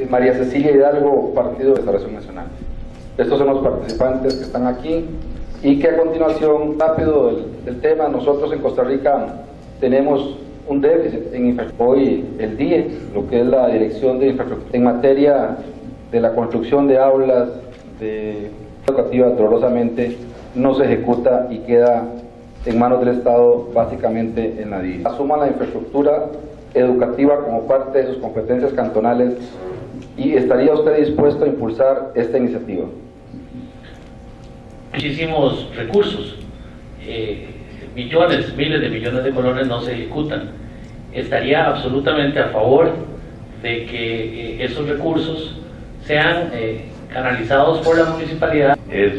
María Cecilia Hidalgo, Partido de Restauración Nacional. Estos son los participantes que están aquí y que a continuación, rápido del tema, nosotros en Costa Rica tenemos un déficit en infraestructura. Hoy el DIE, lo que es la Dirección de Infraestructura, en materia de la construcción de aulas de educativa, dolorosamente no se ejecuta y queda en manos del Estado, básicamente en la DIE. Asuman la infraestructura educativa como parte de sus competencias cantonales. ¿Y estaría usted dispuesto a impulsar esta iniciativa? Muchísimos recursos, millones, miles de millones de colones no se ejecutan. Estaría absolutamente a favor de que esos recursos sean canalizados por la municipalidad. El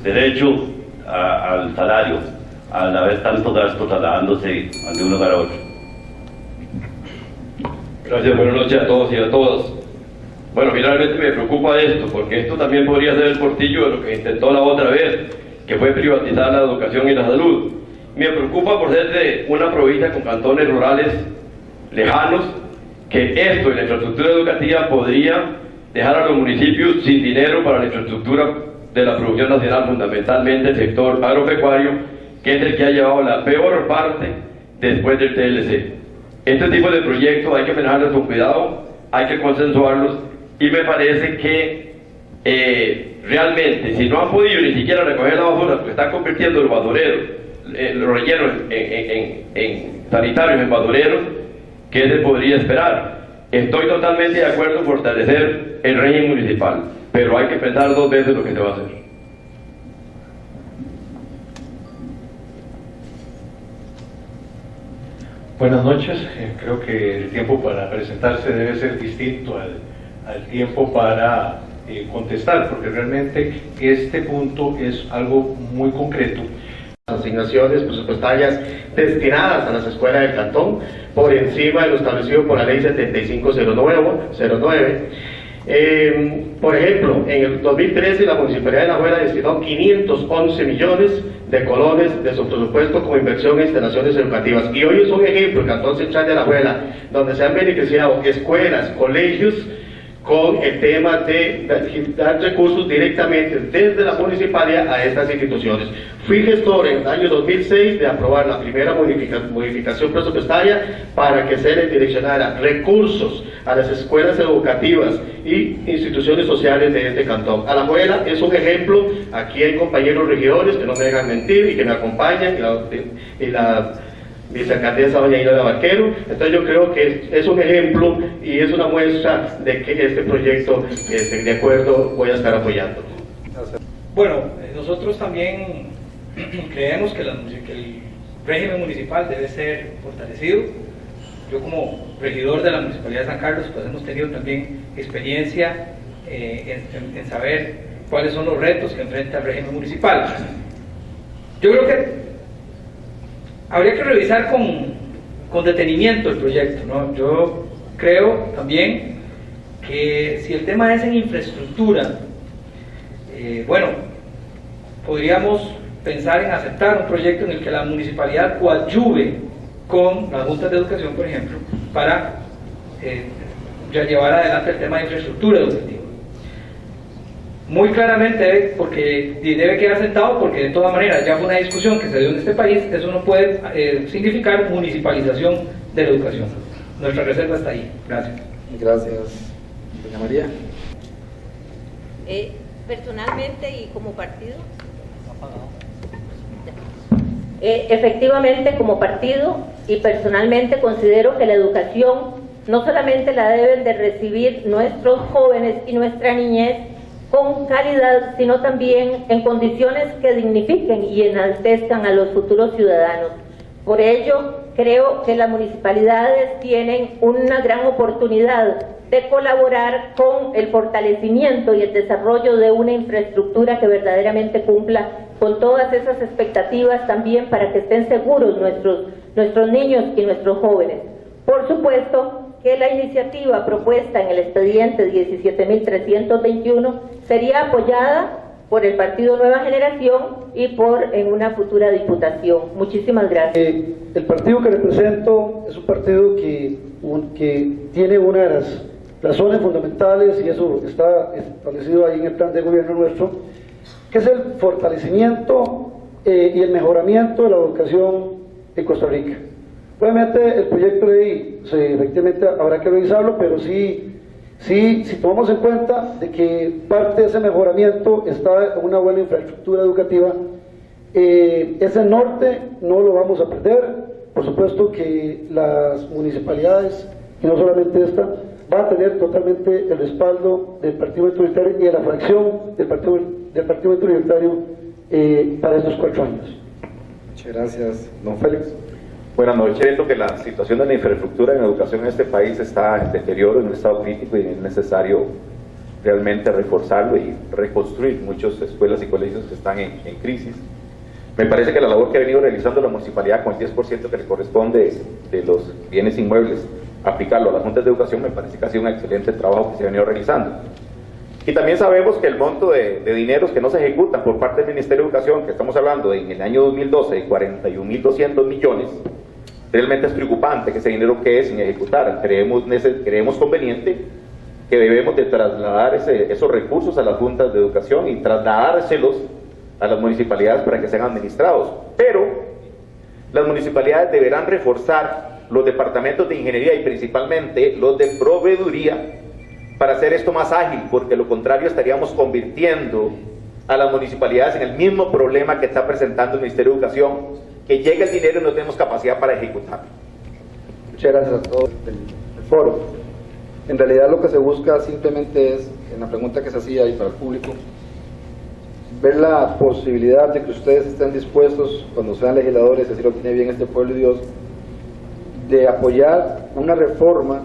derecho al salario, al haber tantos gastos trasladándose de un lugar a otro. Gracias, buenas noches a todos y a todas. Bueno, finalmente me preocupa esto, porque esto también podría ser el portillo de lo que intentó la otra vez, que fue privatizar la educación y la salud. Me preocupa por ser de una provincia con cantones rurales lejanos, que esto y la infraestructura educativa podría dejar a los municipios sin dinero para la infraestructura de la producción nacional, fundamentalmente el sector agropecuario, que es el que ha llevado la peor parte después del TLC. Este tipo de proyectos hay que manejarlos con cuidado, hay que consensuarlos, y me parece que realmente, si no han podido ni siquiera recoger la basura, porque están convirtiendo los basureros, los rellenos en sanitarios, en basureros, ¿qué se podría esperar? Estoy totalmente de acuerdo en fortalecer el régimen municipal, pero hay que pensar dos veces lo que se va a hacer. Buenas noches. Creo que el tiempo para presentarse debe ser distinto al tiempo para contestar, porque realmente este punto es algo muy concreto. Asignaciones presupuestarias destinadas a las escuelas del cantón por encima de lo establecido por la ley 7509. Por ejemplo, en el 2013 la Municipalidad de La Alajuela destinó 511 millones de colones de su presupuesto como inversión en instalaciones educativas, y hoy es un ejemplo el Cantón Central de La Alajuela, donde se han beneficiado escuelas, colegios, con el tema de dar recursos directamente desde la municipalidad a estas instituciones. Fui gestor en el año 2006 de aprobar la primera modificación presupuestaria para que se les direccionara recursos a las escuelas educativas y instituciones sociales de este cantón. Alajuela es un ejemplo. Aquí hay compañeros regidores que no me dejan mentir y que me acompañan, y la vicealcaldesa doña Ida Barquero. Entonces yo creo que es un ejemplo y es una muestra de que este proyecto, de acuerdo, voy a estar apoyando. Bueno, nosotros también creemos que el régimen municipal debe ser fortalecido. Yo como regidor de la Municipalidad de San Carlos, pues hemos tenido también experiencia en saber cuáles son los retos que enfrenta el régimen municipal. Yo creo que habría que revisar con detenimiento el proyecto, ¿no? Yo creo también que si el tema es en infraestructura, bueno, podríamos pensar en aceptar un proyecto en el que la municipalidad coadyuve con las juntas de educación, por ejemplo, para ya llevar adelante el tema de infraestructura educativa. Muy claramente, porque debe quedar sentado, porque de todas maneras ya fue una discusión que se dio en este país, eso no puede significar municipalización de la educación. Nuestra reserva está ahí. Gracias. Gracias. Doña María. Personalmente y como partido, efectivamente como partido y personalmente considero que la educación no solamente la deben de recibir nuestros jóvenes y nuestra niñez con calidad, sino también en condiciones que dignifiquen y enaltezcan a los futuros ciudadanos. Por ello, creo que las municipalidades tienen una gran oportunidad de colaborar con el fortalecimiento y el desarrollo de una infraestructura que verdaderamente cumpla con todas esas expectativas, también para que estén seguros nuestros niños y nuestros jóvenes. Por supuesto que la iniciativa propuesta en el expediente 17.321 sería apoyada por el Partido Nueva Generación y en una futura diputación. Muchísimas gracias. El partido que represento es un partido que tiene una de las razones fundamentales, y eso está establecido ahí en el plan de gobierno nuestro, que es el fortalecimiento y el mejoramiento de la educación en Costa Rica. Obviamente el proyecto de ley, efectivamente habrá que revisarlo, pero si tomamos en cuenta de que parte de ese mejoramiento está en una buena infraestructura educativa, ese norte no lo vamos a perder. Por supuesto que las municipalidades, y no solamente esta, van a tener totalmente el respaldo del Partido Libertario y de la fracción del Partido Libertario para estos 4 años. Muchas gracias, don Félix. Buenas noches. Siento que la situación de la infraestructura en educación en este país está en deterioro, en un estado crítico, y es necesario realmente reforzarlo y reconstruir muchas escuelas y colegios que están en crisis. Me parece que la labor que ha venido realizando la municipalidad con el 10% que le corresponde de los bienes inmuebles, aplicarlo a las juntas de educación, me parece que ha sido un excelente trabajo que se ha venido realizando. Y también sabemos que el monto de dineros que no se ejecutan por parte del Ministerio de Educación, que estamos hablando en el año 2012 de 41.200 millones, realmente es preocupante que ese dinero quede sin ejecutar. Creemos conveniente que debemos de trasladar esos recursos a las juntas de educación y trasladárselos a las municipalidades para que sean administrados. Pero las municipalidades deberán reforzar los departamentos de ingeniería y principalmente los de proveeduría para hacer esto más ágil, porque lo contrario estaríamos convirtiendo a las municipalidades en el mismo problema que está presentando el Ministerio de Educación, que llega el dinero y no tenemos capacidad para ejecutarlo. Muchas gracias a todos el foro. En realidad lo que se busca simplemente es, en la pregunta que se hacía y para el público, ver la posibilidad de que ustedes estén dispuestos, cuando sean legisladores, así lo tiene bien este pueblo y Dios, de apoyar una reforma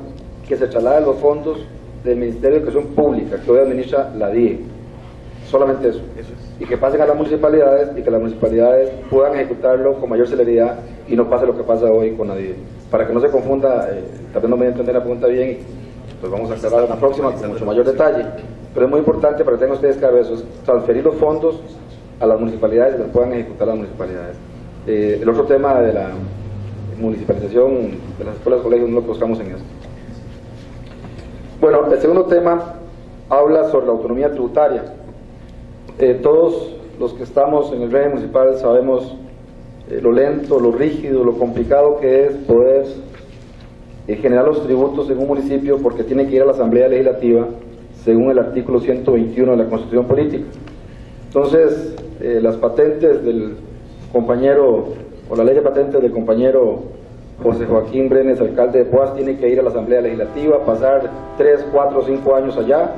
que se traslade los fondos del Ministerio de Educación Pública, que hoy administra la DIE. Solamente eso. Y que pasen a las municipalidades y que las municipalidades puedan ejecutarlo con mayor celeridad y no pase lo que pasa hoy con la DIE. Para que no se confunda, tal vez no me voy a entender la pregunta bien, pues vamos a aclarar en la próxima con mucho mayor detalle. Pero es muy importante para que tengan ustedes claro eso, es transferir los fondos a las municipalidades y los puedan ejecutar las municipalidades. El otro tema de la municipalización de las escuelas y colegios no lo buscamos en eso. Bueno, el segundo tema habla sobre la autonomía tributaria. Todos los que estamos en el régimen municipal sabemos lo lento, lo rígido, lo complicado que es poder generar los tributos en un municipio, porque tiene que ir a la Asamblea Legislativa según el artículo 121 de la Constitución Política. Entonces, las patentes del compañero, o la ley de patentes del compañero José Joaquín Brenes, alcalde de Poás, tiene que ir a la Asamblea Legislativa, pasar 3, 4, 5 años allá,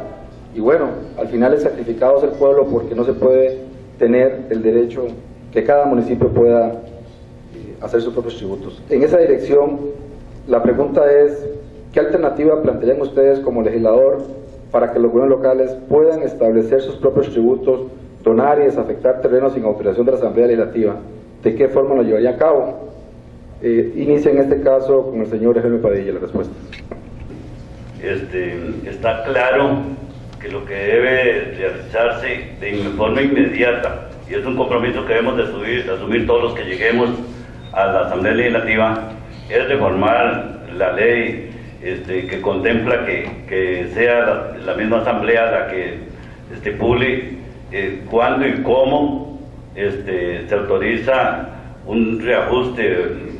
y bueno, al final el sacrificado es el pueblo, porque no se puede tener el derecho que cada municipio pueda hacer sus propios tributos. En esa dirección, la pregunta es, ¿qué alternativa plantearían ustedes como legislador para que los gobiernos locales puedan establecer sus propios tributos, donar y desafectar terrenos sin autorización de la Asamblea Legislativa? ¿De qué forma lo llevaría a cabo? Inicia en este caso con el señor Jaime Padilla la respuesta. Está claro que lo que debe realizarse de forma inmediata, y es un compromiso que debemos de asumir todos los que lleguemos a la Asamblea Legislativa, es reformar la ley que contempla que sea la misma Asamblea la que estipule cuándo y cómo se autoriza un reajuste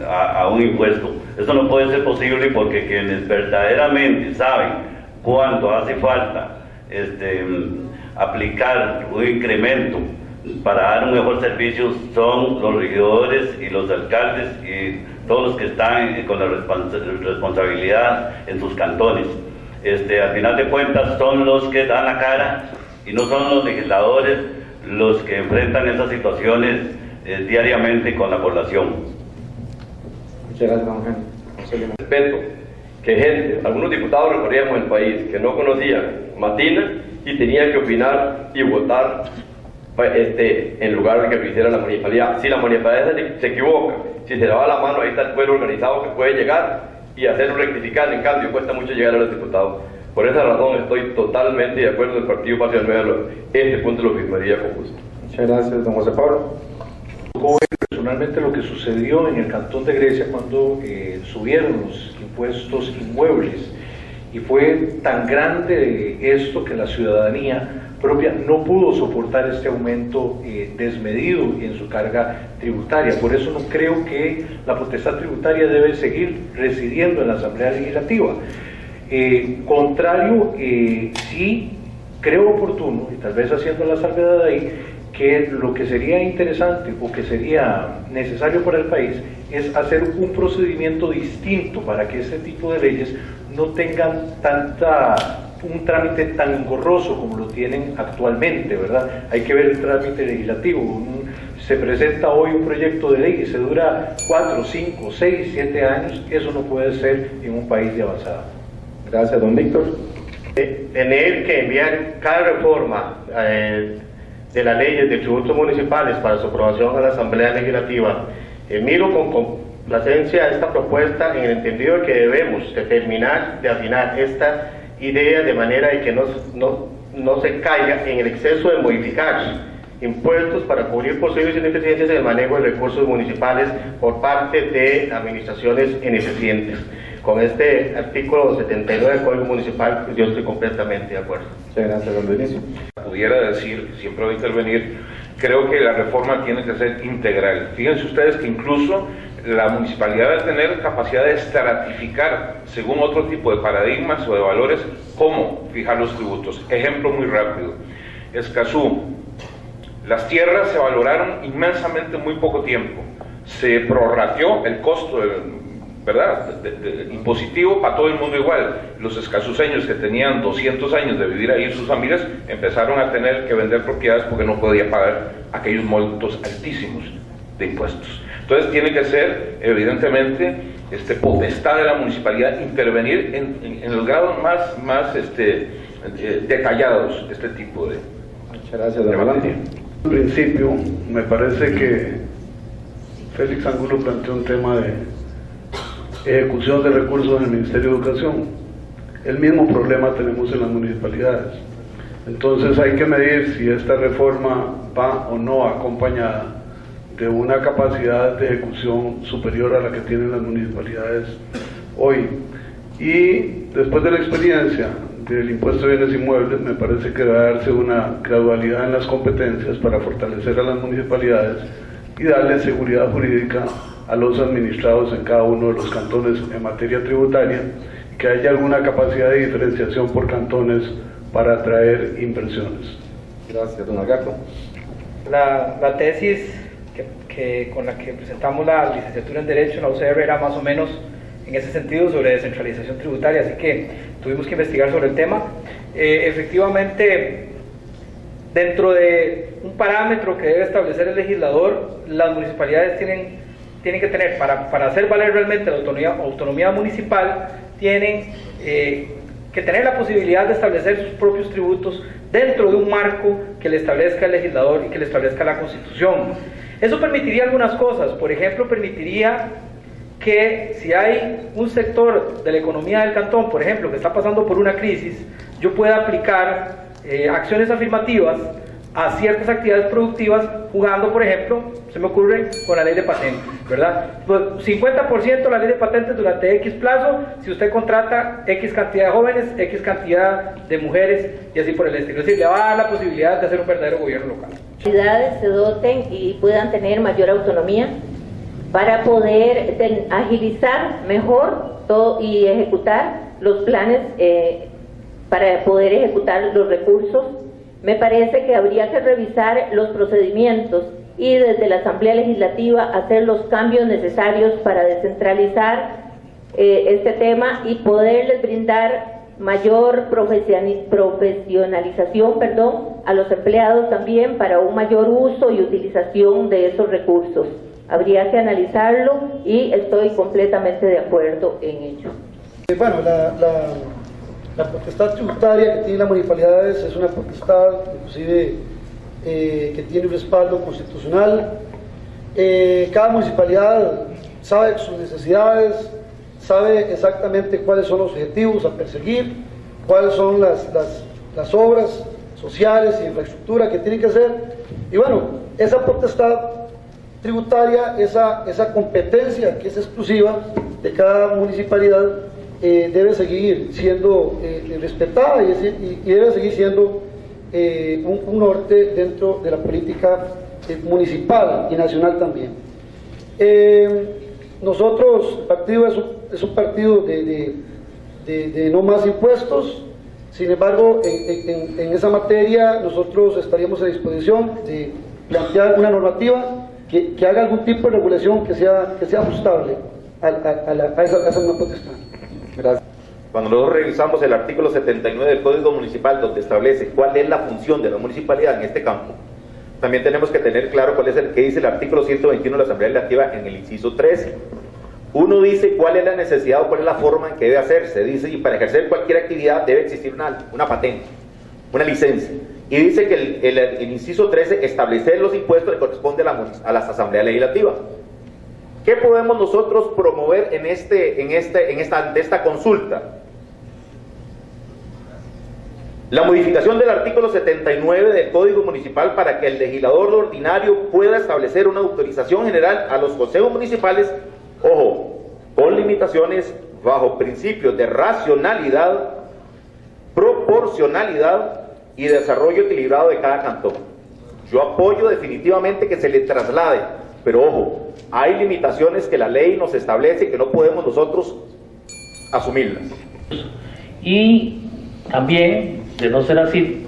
a un impuesto. Esto no puede ser posible porque quienes verdaderamente saben cuándo hace falta aplicar un incremento para dar un mejor servicio son los regidores y los alcaldes y todos los que están con la responsabilidad en sus cantones. Al final de cuentas son los que dan la cara y no son los legisladores los que enfrentan esas situaciones diariamente con la población. Muchas gracias, don Eugenio. Respeto que gente, algunos diputados recorríamos el país que no conocían Matina y tenían que opinar y votar en lugar de que lo hiciera la municipalidad. Si la municipalidad se equivoca, si se le va la mano, ahí está el pueblo organizado que puede llegar y hacerlo rectificar. En cambio, cuesta mucho llegar a los diputados. Por esa razón estoy totalmente de acuerdo del Partido Patria Nueva. Este punto lo firmaría con gusto. Muchas gracias, don José Pablo. Personalmente lo que sucedió en el Cantón de Grecia cuando subieron los impuestos inmuebles, y fue tan grande esto que la ciudadanía propia no pudo soportar este aumento desmedido en su carga tributaria. Por eso no creo que la potestad tributaria debe seguir residiendo en la Asamblea Legislativa. Contrario, sí creo oportuno, y tal vez haciendo la salvedad ahí, que lo que sería interesante o que sería necesario para el país es hacer un procedimiento distinto para que este tipo de leyes no tengan un trámite tan engorroso como lo tienen actualmente, ¿verdad? Hay que ver el trámite legislativo. Se presenta hoy un proyecto de ley y se dura 4, 5, 6, 7 años. Eso no puede ser en un país de avanzada. Gracias, don Víctor. Tener que enviar cada reforma de las leyes de tributos municipales para su aprobación a la Asamblea Legislativa, miro con complacencia esta propuesta en el entendido de que debemos de terminar de afinar esta idea de manera de que no se caiga en el exceso de modificar impuestos para cubrir posibles ineficiencias en el manejo de recursos municipales por parte de administraciones ineficientes. Con este artículo 79 del Código Municipal yo estoy completamente de acuerdo. Muchas gracias, don Benicio. Pudiera decir, siempre voy a intervenir, creo que la reforma tiene que ser integral. Fíjense ustedes que incluso la municipalidad debe tener capacidad de estratificar según otro tipo de paradigmas o de valores cómo fijar los tributos. Ejemplo muy rápido, Escazú, las tierras se valoraron inmensamente en muy poco tiempo, se prorrateó el costo ¿verdad? Impositivo para todo el mundo igual. Los escazuseños que tenían 200 años de vivir ahí, sus familias empezaron a tener que vender propiedades porque no podían pagar aquellos montos altísimos de impuestos. Entonces tiene que ser, evidentemente, potestad de la municipalidad intervenir en los grados más detallados de este tipo de... Muchas gracias, don Valente. En principio, me parece que Félix Angulo planteó un tema de ejecución de recursos en el Ministerio de Educación. El mismo problema tenemos en las municipalidades. Entonces hay que medir si esta reforma va o no acompañada de una capacidad de ejecución superior a la que tienen las municipalidades hoy. Y después de la experiencia del impuesto de bienes inmuebles, me parece que debe darse una gradualidad en las competencias para fortalecer a las municipalidades y darle seguridad jurídica a los administrados en cada uno de los cantones en materia tributaria, y que haya alguna capacidad de diferenciación por cantones para atraer inversiones. Gracias, don Algarto. La tesis con la que presentamos la licenciatura en Derecho en la UCR era más o menos en ese sentido sobre descentralización tributaria, así que tuvimos que investigar sobre el tema. Efectivamente, dentro de un parámetro que debe establecer el legislador, las municipalidades tienen que tener, para hacer valer realmente la autonomía municipal, tienen que tener la posibilidad de establecer sus propios tributos dentro de un marco que le establezca el legislador y que le establezca la Constitución. Eso permitiría algunas cosas. Por ejemplo, permitiría que si hay un sector de la economía del cantón, por ejemplo, que está pasando por una crisis, yo pueda aplicar acciones afirmativas a ciertas actividades productivas, jugando, por ejemplo, se me ocurre con la ley de patentes, ¿verdad? Pues 50% la ley de patentes durante X plazo, si usted contrata X cantidad de jóvenes, X cantidad de mujeres, y así por el estilo. Es decir, le va a dar la posibilidad de hacer un verdadero gobierno local. Entidades se doten y puedan tener mayor autonomía para poder agilizar mejor todo y ejecutar los planes, para poder ejecutar los recursos. Me parece que habría que revisar los procedimientos y desde la Asamblea Legislativa hacer los cambios necesarios para descentralizar este tema y poderles brindar mayor profesionalización, a los empleados también para un mayor uso y utilización de esos recursos. Habría que analizarlo y estoy completamente de acuerdo en ello. Bueno, la potestad tributaria que tienen las municipalidades es una potestad, inclusive, que tiene un respaldo constitucional. Cada municipalidad sabe sus necesidades, sabe exactamente cuáles son los objetivos a perseguir, cuáles son las obras sociales y infraestructura que tienen que hacer. Y bueno, esa potestad tributaria, esa competencia que es exclusiva de cada municipalidad, debe seguir siendo respetada y debe seguir siendo un norte dentro de la política municipal y nacional también. Nosotros, el partido es un partido de no más impuestos. Sin embargo, en esa materia nosotros estaríamos a disposición de plantear una normativa que haga algún tipo de regulación que sea ajustable a esa nueva potestad. Gracias. Cuando nosotros revisamos el artículo 79 del Código Municipal, donde establece cuál es la función de la municipalidad en este campo, también tenemos que tener claro cuál es el que dice el artículo 121 de la Asamblea Legislativa en el inciso 13. Uno dice cuál es la necesidad o cuál es la forma en que debe hacerse. Dice, y para ejercer cualquier actividad debe existir una patente, una licencia. Y dice que el inciso 13, establecer los impuestos le corresponde a las asambleas legislativas. ¿Qué podemos nosotros promover ante esta consulta? La modificación del artículo 79 del Código Municipal para que el legislador ordinario pueda establecer una autorización general a los consejos municipales, ojo, con limitaciones bajo principios de racionalidad, proporcionalidad y desarrollo equilibrado de cada cantón. Yo apoyo definitivamente que se le traslade, pero ojo, hay limitaciones que la ley nos establece que no podemos nosotros asumirlas. Y también, de no ser así,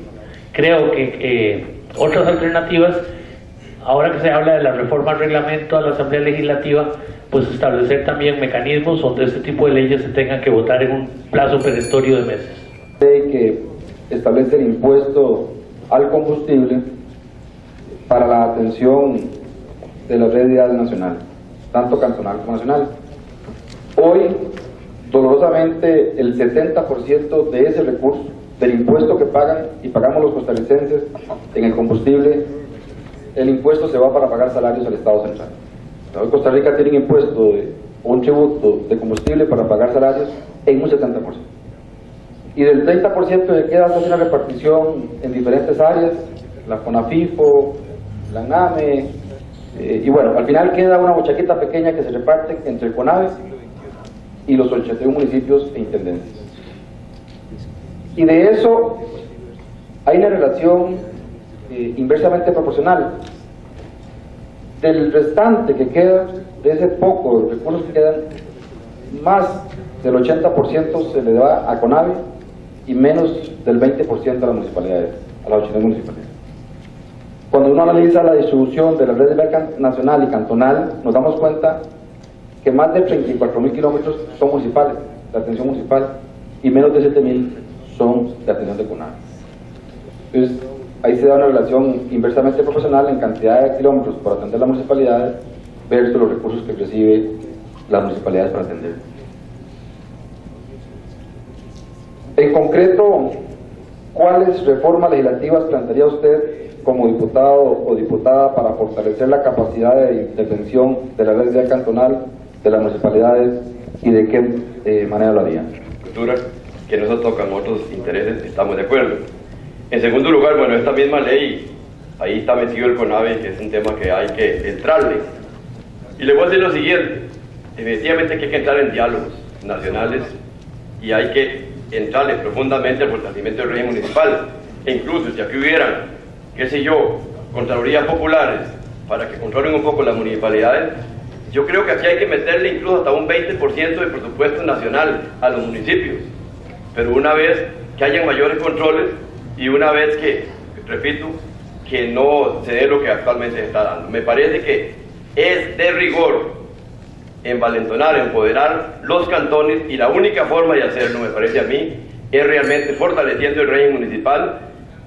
creo que otras alternativas, ahora que se habla de la reforma al reglamento a la Asamblea Legislativa, pues establecer también mecanismos donde este tipo de leyes se tengan que votar en un plazo perentorio de meses. Ley que establece el impuesto al combustible para la atención de la red vial nacional, tanto cantonal como nacional. Hoy, dolorosamente, el 70% de ese recurso, del impuesto que pagan y pagamos los costarricenses en el combustible, el impuesto se va para pagar salarios al Estado central. Hoy Costa Rica tiene un impuesto o un tributo de combustible para pagar salarios en un 70%. Y del 30% que queda hace una repartición en diferentes áreas, la CONAFIFO, la NAME, y bueno, al final queda una bochaquita pequeña que se reparte entre el CONAVE y los 81 municipios e intendencias. Y de eso hay una relación inversamente proporcional. Del restante que queda, de ese poco recursos que quedan, más del 80% se le da a CONAVE y menos del 20% a las municipalidades, a las 89 municipalidades. Cuando uno analiza la distribución de la red nacional y cantonal, nos damos cuenta que más de 34.000 kilómetros son municipales, de atención municipal, y menos de 7.000 son de atención de CONAVE. Entonces, ahí se da una relación inversamente proporcional en cantidad de kilómetros por atender las municipalidades versus los recursos que recibe las municipalidades para atender. En concreto, ¿cuáles reformas legislativas plantearía usted como diputado o diputada para fortalecer la capacidad de intervención de la red vial cantonal, de las municipalidades, y de qué manera lo haría? Cultura, que no se tocan otros intereses, estamos de acuerdo. En segundo lugar, bueno, esta misma ley, ahí está metido el CONAVE, que es un tema que hay que entrarle. Y le voy a decir lo siguiente, efectivamente que hay que entrar en diálogos nacionales y hay que entrarle profundamente al fortalecimiento del régimen municipal. E incluso si aquí hubieran, qué sé yo, contralorías populares para que controlen un poco las municipalidades, yo creo que aquí hay que meterle incluso hasta un 20% de presupuesto nacional a los municipios. Pero una vez que hayan mayores controles y una vez que, repito, que no se dé lo que actualmente se está dando. Me parece que es de rigor envalentonar, empoderar los cantones, y la única forma de hacerlo, me parece a mí, es realmente fortaleciendo el régimen municipal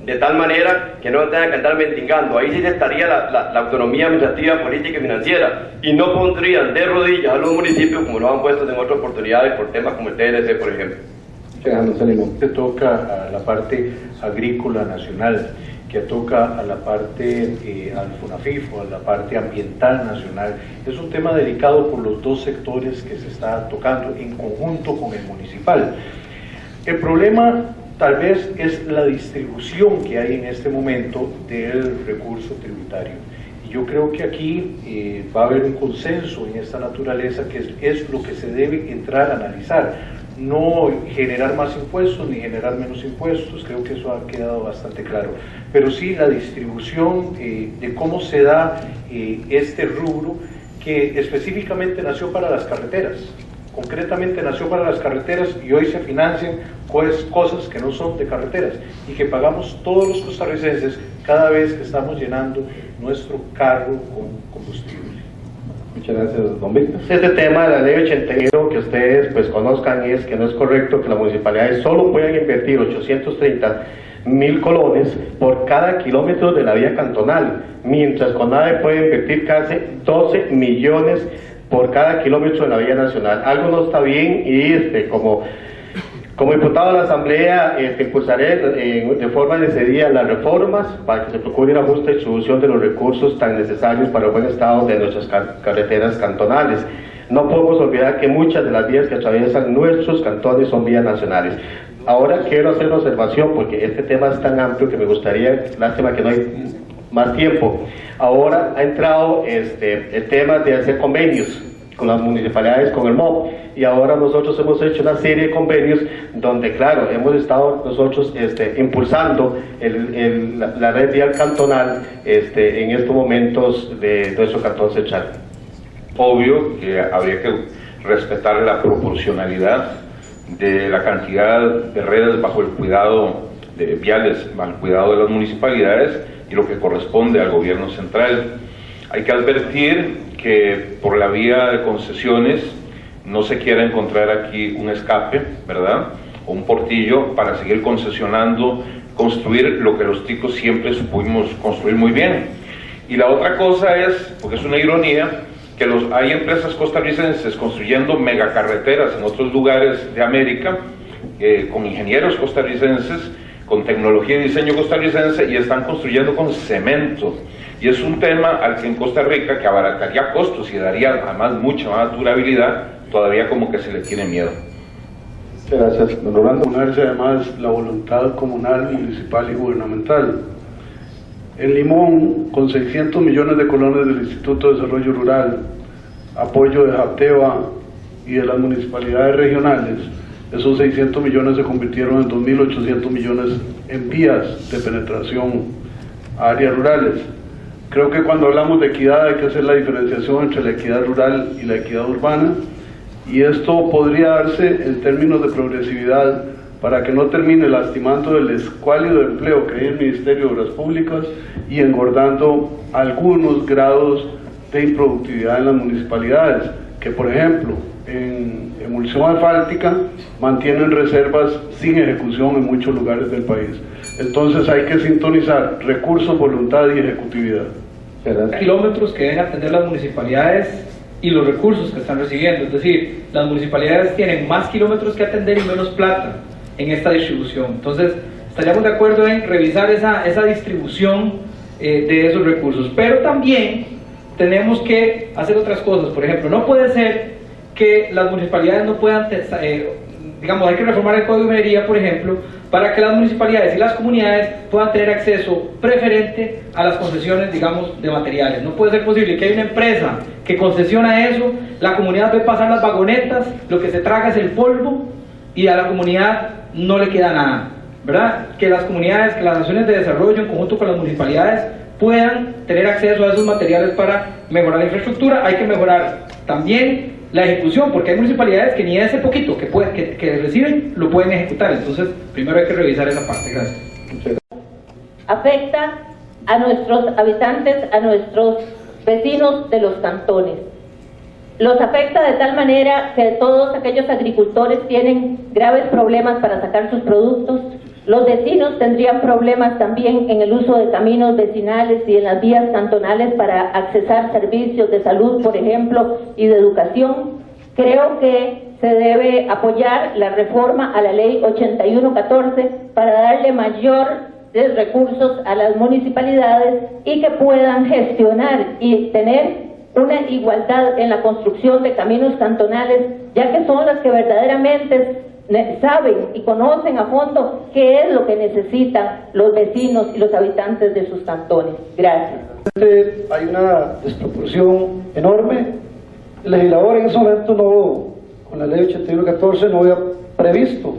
de tal manera que no tengan que andar mendigando. Ahí sí se estaría la autonomía administrativa, política y financiera, y no pondrían de rodillas a los municipios como lo han puesto en otras oportunidades por temas como el TLC, por ejemplo. Que toca a la parte agrícola nacional, que toca a la parte al FONAFIFO, a la parte ambiental nacional. Es un tema delicado por los dos sectores que se está tocando en conjunto con el municipal. El problema tal vez es la distribución que hay en este momento del recurso tributario. Y yo creo que aquí va a haber un consenso en esta naturaleza, que es lo que se debe entrar a analizar. no generar más impuestos ni generar menos impuestos, creo que eso ha quedado bastante claro, pero sí la distribución de cómo se da este rubro que específicamente nació para las carreteras, concretamente nació para las carreteras y hoy se financian cosas que no son de carreteras y que pagamos todos los costarricenses cada vez que estamos llenando nuestro carro con combustible. Muchas gracias, don Víctor. Este tema de la ley 81 que ustedes pues conozcan es que no es correcto que las municipalidades solo puedan invertir 830.000 colones por cada kilómetro de la vía cantonal, mientras CONADE puede invertir casi 12 millones por cada kilómetro de la vía nacional. Algo no está bien y como diputado de la Asamblea impulsaré de forma decidida las reformas para que se procure una justa distribución de los recursos tan necesarios para el buen estado de nuestras carreteras cantonales. No podemos olvidar que muchas de las vías que atraviesan nuestros cantones son vías nacionales. Ahora quiero hacer una observación porque este tema es tan amplio que me gustaría, lástima que no hay más tiempo. Ahora ha entrado el tema de hacer convenios con las municipalidades, con el MOB, y ahora nosotros hemos hecho una serie de convenios donde, claro, hemos estado nosotros impulsando la red vial cantonal en estos momentos de nuestro cantón central. Obvio que habría que respetar la proporcionalidad de la cantidad de redes bajo el cuidado de viales, bajo el cuidado de las municipalidades y lo que corresponde al gobierno central. Hay que advertir que por la vía de concesiones no se quiera encontrar aquí un escape, ¿verdad? O un portillo para seguir concesionando, construir lo que los ticos siempre supimos construir muy bien. Y la otra cosa es, porque es una ironía, que hay empresas costarricenses construyendo megacarreteras en otros lugares de América, con ingenieros costarricenses, con tecnología y diseño costarricense, y están construyendo con cemento. Y es un tema al que en Costa Rica, que abarataría costos y daría además mucha más durabilidad, todavía como que se le tiene miedo. Gracias, don Rolando. Ponerse además la voluntad comunal, municipal y gubernamental. En Limón, con 600 millones de colones del Instituto de Desarrollo Rural, apoyo de JAPTEVA y de las municipalidades regionales, esos 600 millones se convirtieron en 2.800 millones en vías de penetración a áreas rurales. Creo que cuando hablamos de equidad hay que hacer la diferenciación entre la equidad rural y la equidad urbana, y esto podría darse en términos de progresividad para que no termine lastimando el escuálido empleo que hay en el Ministerio de Obras Públicas y engordando algunos grados de improductividad en las municipalidades, que por ejemplo en emulsión asfáltica mantienen reservas sin ejecución en muchos lugares del país. Entonces hay que sintonizar recursos, voluntad y ejecutividad. Kilómetros que deben atender las municipalidades y los recursos que están recibiendo, es decir, las municipalidades tienen más kilómetros que atender y menos plata en esta distribución. Entonces estaríamos de acuerdo en revisar esa distribución de esos recursos, pero también tenemos que hacer otras cosas. Por ejemplo, no puede ser que las municipalidades no puedan, digamos, hay que reformar el Código de Minería, por ejemplo, para que las municipalidades y las comunidades puedan tener acceso preferente a las concesiones, digamos, de materiales. No puede ser posible que haya una empresa que concesiona eso, la comunidad ve pasar las vagonetas, lo que se traga es el polvo y a la comunidad no le queda nada, ¿verdad? Que las comunidades, que las naciones de desarrollo en conjunto con las municipalidades puedan tener acceso a esos materiales para mejorar la infraestructura. Hay que mejorar también la ejecución, porque hay municipalidades que ni ese poquito que reciben lo pueden ejecutar. Entonces primero hay que revisar esa parte. Gracias. Afecta a nuestros habitantes, a nuestros vecinos de los cantones. Los afecta de tal manera que todos aquellos agricultores tienen graves problemas para sacar sus productos. Los vecinos tendrían problemas también en el uso de caminos vecinales y en las vías cantonales para accesar servicios de salud, por ejemplo, y de educación. Creo que se debe apoyar la reforma a la ley 8114 para darle mayores recursos a las municipalidades y que puedan gestionar y tener una igualdad en la construcción de caminos cantonales, ya que son las que verdaderamente saben y conocen a fondo qué es lo que necesitan los vecinos y los habitantes de sus cantones. Gracias. Hay una desproporción enorme. El legislador en ese momento, con la ley 8114, no voy a previsto,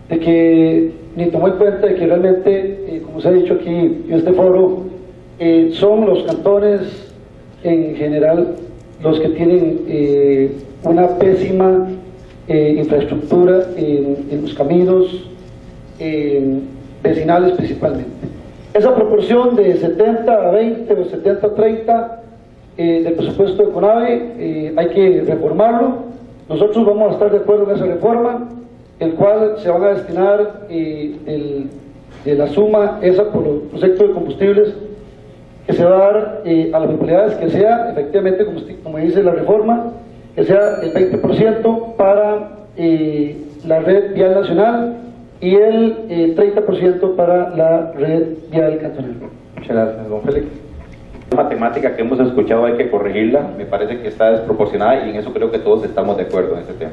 de que ni tomó en cuenta de que realmente, como se ha dicho aquí en este foro, son los cantones en general los que tienen una pésima infraestructura en los caminos vecinales principalmente. Esa proporción de 70 a 20 o 70 a 30 del presupuesto de CONAVE hay que reformarlo. Nosotros vamos a estar de acuerdo en esa reforma, el cual se van a destinar de la suma esa por los proyectos de combustibles que se va a dar a las municipalidades, que sea efectivamente, como dice la reforma, que sea el 20% para la red vial nacional y el 30% para la red vial cantonal. Muchas gracias, don Félix. La matemática que hemos escuchado hay que corregirla, me parece que está desproporcionada y en eso creo que todos estamos de acuerdo en este tema.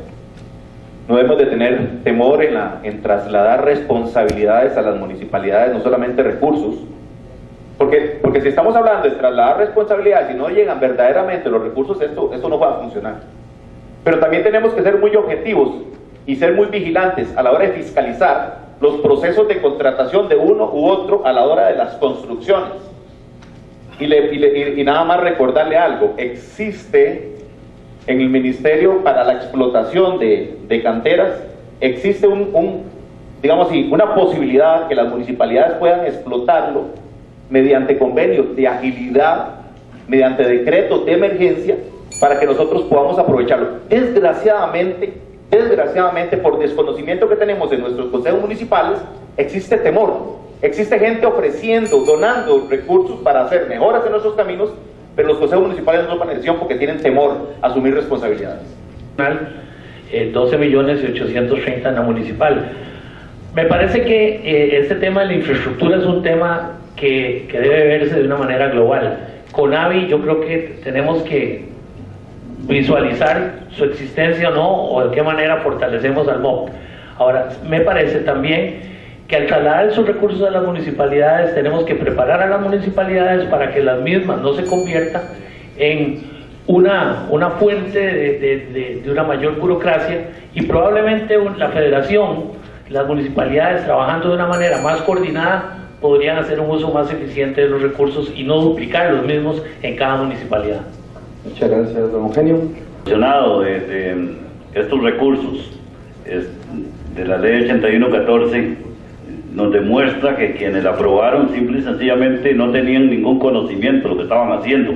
No debemos de tener temor en trasladar responsabilidades a las municipalidades, no solamente recursos, porque si estamos hablando de trasladar responsabilidades y no llegan verdaderamente los recursos, esto no va a funcionar. Pero también tenemos que ser muy objetivos y ser muy vigilantes a la hora de fiscalizar los procesos de contratación de uno u otro a la hora de las construcciones. Y nada más recordarle algo, existe en el Ministerio para la explotación de canteras, existe digamos así, una posibilidad que las municipalidades puedan explotarlo mediante convenios de agilidad, mediante decretos de emergencia, para que nosotros podamos aprovecharlo. Desgraciadamente, por desconocimiento que tenemos en nuestros consejos municipales, existe temor, existe gente ofreciendo, donando recursos para hacer mejoras en nuestros caminos, pero los consejos municipales no toman decisión porque tienen temor a asumir responsabilidades. 12.830.000 en la municipal. Me parece que este tema de la infraestructura es un tema que debe verse de una manera global. Con AVI yo creo que tenemos que visualizar su existencia o no, o de qué manera fortalecemos al MOP. Ahora, me parece también que al trasladar esos recursos a las municipalidades tenemos que preparar a las municipalidades para que las mismas no se conviertan en una fuente de una mayor burocracia, y probablemente la federación, las municipalidades trabajando de una manera más coordinada podrían hacer un uso más eficiente de los recursos y no duplicar los mismos en cada municipalidad. Muchas gracias, don Eugenio. De estos recursos de la ley 8114 nos demuestra que quienes la aprobaron simple y sencillamente no tenían ningún conocimiento de lo que estaban haciendo.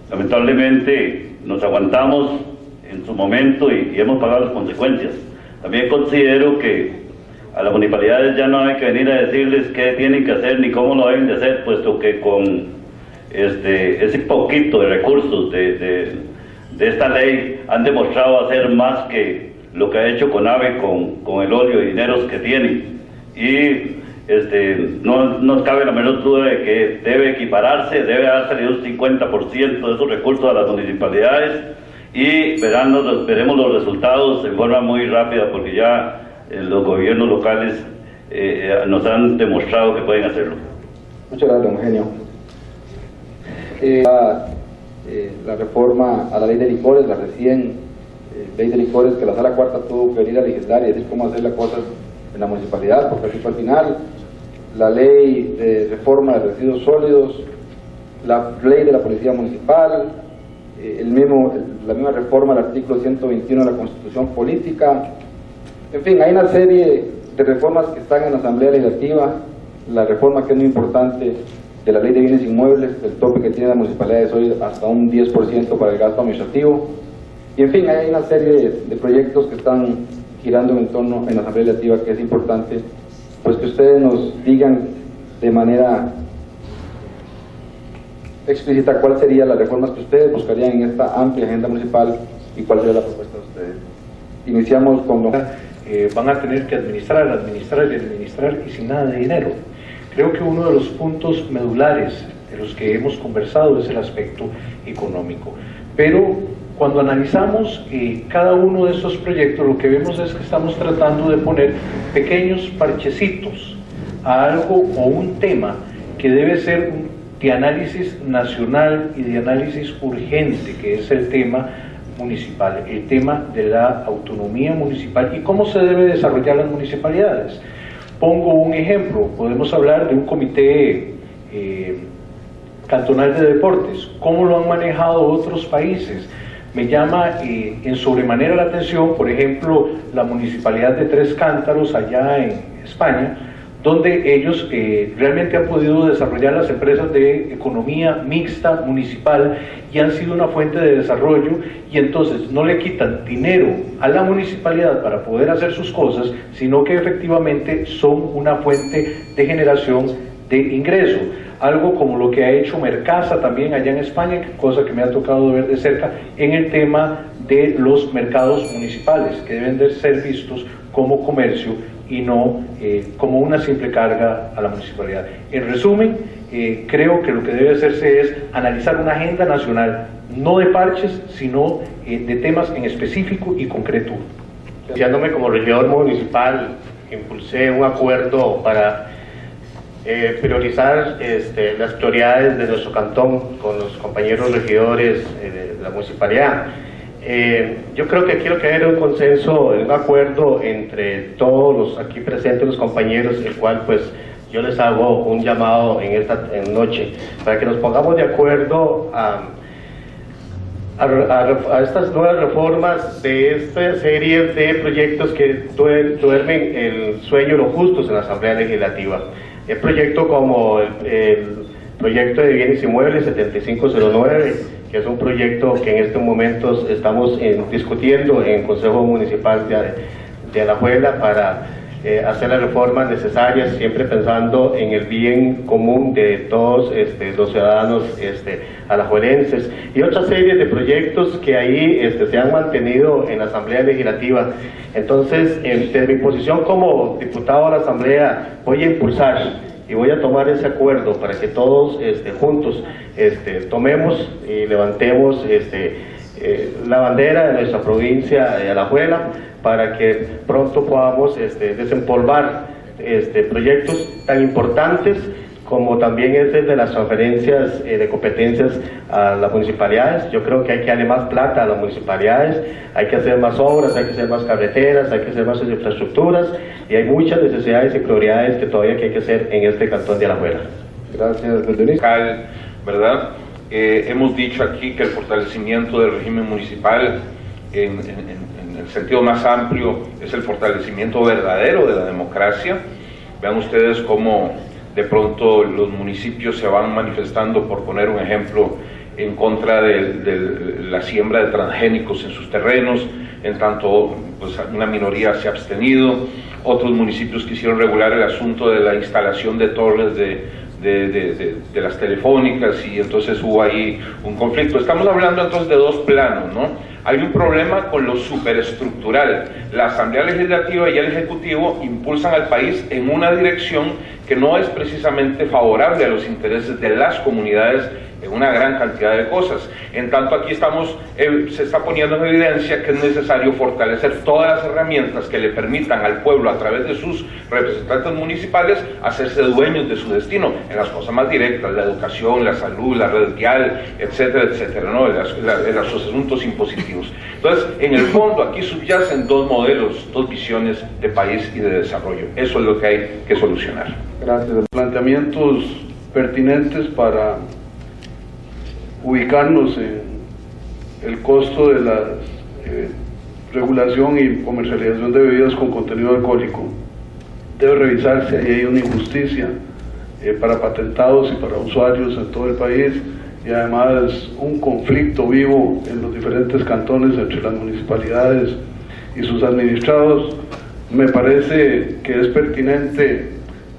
Lamentablemente nos aguantamos en su momento y hemos pagado las consecuencias. También considero que a las municipalidades ya no hay que venir a decirles qué tienen que hacer ni cómo lo deben de hacer, puesto que con ese poquito de recursos de esta ley han demostrado hacer más que lo que ha hecho CONAVE con el óleo y dineros que tiene. Y no nos cabe la menor duda de que debe equipararse, debe haber salido un 50% de esos recursos a las municipalidades, y veremos los resultados en forma muy rápida, porque ya los gobiernos locales nos han demostrado que pueden hacerlo. Muchas gracias, don Eugenio. La reforma a la ley de licores, la recién ley de licores, que la Sala Cuarta tuvo que venir a legislar y decir cómo hacer las cosas en la municipalidad, porque así fue al final. La ley de reforma de residuos sólidos, la ley de la policía municipal, la misma reforma del artículo 121 de la Constitución Política. En fin, hay una serie de reformas que están en la Asamblea Legislativa. La reforma, que es muy importante, de la ley de bienes inmuebles, el tope que tiene la municipalidad es hoy hasta un 10% para el gasto administrativo. Y en fin, hay una serie de proyectos que están girando en torno en la Asamblea Legislativa, que es importante pues que ustedes nos digan de manera explícita cuál serían las reformas que ustedes buscarían en esta amplia agenda municipal y cuál sería la propuesta de ustedes. Iniciamos con... van a tener que administrar y sin nada de dinero. Creo que uno de los puntos medulares de los que hemos conversado es el aspecto económico. Pero cuando analizamos cada uno de estos proyectos, lo que vemos es que estamos tratando de poner pequeños parchecitos a algo o un tema que debe ser de análisis nacional y de análisis urgente, que es el tema municipal, el tema de la autonomía municipal y cómo se debe desarrollar las municipalidades. Pongo un ejemplo, podemos hablar de un comité cantonal de deportes, cómo lo han manejado otros países. Me llama en sobremanera la atención, por ejemplo, la municipalidad de Tres Cántaros allá en España, donde ellos realmente han podido desarrollar las empresas de economía mixta municipal y han sido una fuente de desarrollo, y entonces no le quitan dinero a la municipalidad para poder hacer sus cosas, sino que efectivamente son una fuente de generación de ingreso. Algo como lo que ha hecho Mercasa también allá en España, cosa que me ha tocado ver de cerca en el tema de los mercados municipales, que deben de ser vistos como comercio y no como una simple carga a la municipalidad. En resumen, creo que lo que debe hacerse es analizar una agenda nacional, no de parches, sino de temas en específico y concreto. Iniciándome como regidor municipal, impulsé un acuerdo para priorizar las prioridades de nuestro cantón con los compañeros regidores de la municipalidad. Yo creo que aquí lo que hay un consenso, un acuerdo entre todos los aquí presentes, los compañeros, el cual pues yo les hago un llamado en esta noche para que nos pongamos de acuerdo a estas nuevas reformas de esta serie de proyectos que duermen el sueño de los justos en la Asamblea Legislativa. El proyecto como el proyecto de bienes inmuebles 7509, que es un proyecto que en estos momentos estamos discutiendo en el Consejo Municipal de Alajuela para hacer las reformas necesarias, siempre pensando en el bien común de todos los ciudadanos alajuelenses, y otra serie de proyectos que ahí se han mantenido en la Asamblea Legislativa. Entonces, desde mi posición como diputado a la Asamblea, voy a impulsar y voy a tomar ese acuerdo para que todos juntos tomemos y levantemos la bandera de nuestra provincia de Alajuela, para que pronto podamos desempolvar proyectos tan importantes como también es el de las transferencias de competencias a las municipalidades. Yo creo que hay que darle más plata a las municipalidades, hay que hacer más obras, hay que hacer más carreteras, hay que hacer más infraestructuras, y hay muchas necesidades y prioridades que todavía hay que hacer en este cantón de Alajuela. Gracias, Luis. ¿Verdad? Hemos dicho aquí que el fortalecimiento del régimen municipal en el sentido más amplio es el fortalecimiento verdadero de la democracia. Vean ustedes cómo de pronto los municipios se van manifestando, por poner un ejemplo, en contra de la siembra de transgénicos en sus terrenos, en tanto pues, una minoría se ha abstenido. Otros municipios quisieron regular el asunto de la instalación de torres de las telefónicas, y entonces hubo ahí un conflicto. Estamos hablando entonces de dos planos, ¿no? Hay un problema con lo superestructural. La Asamblea Legislativa y el Ejecutivo impulsan al país en una dirección que no es precisamente favorable a los intereses de las comunidades en una gran cantidad de cosas. En tanto aquí se está poniendo en evidencia que es necesario fortalecer todas las herramientas que le permitan al pueblo, a través de sus representantes municipales, hacerse dueños de su destino en las cosas más directas: la educación, la salud, la red vial, etcétera, etcétera, ¿no? En los asuntos impositivos. Entonces, en el fondo aquí subyacen dos modelos, dos visiones de país y de desarrollo. Eso es lo que hay que solucionar. Gracias. Planteamientos pertinentes para ubicarnos en el costo de la regulación y comercialización de bebidas con contenido alcohólico. Debe revisarse, ahí hay una injusticia para patentados y para usuarios en todo el país, y además un conflicto vivo en los diferentes cantones entre las municipalidades y sus administrados. Me parece que es pertinente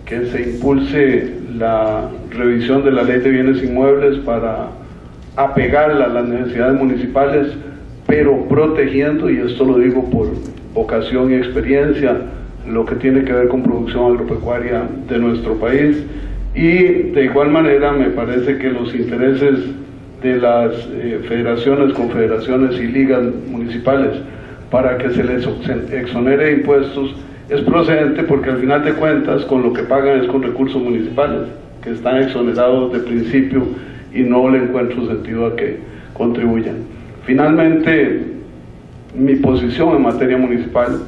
que se impulse la revisión de la Ley de Bienes Inmuebles para apegarla a las necesidades municipales, pero protegiendo, y esto lo digo por vocación y experiencia, lo que tiene que ver con producción agropecuaria de nuestro país. Y de igual manera me parece que los intereses de las federaciones, confederaciones y ligas municipales para que se les exonere de impuestos es procedente, porque al final de cuentas con lo que pagan es con recursos municipales que están exonerados de principio, y no le encuentro sentido a que contribuyan. Finalmente, mi posición en materia municipal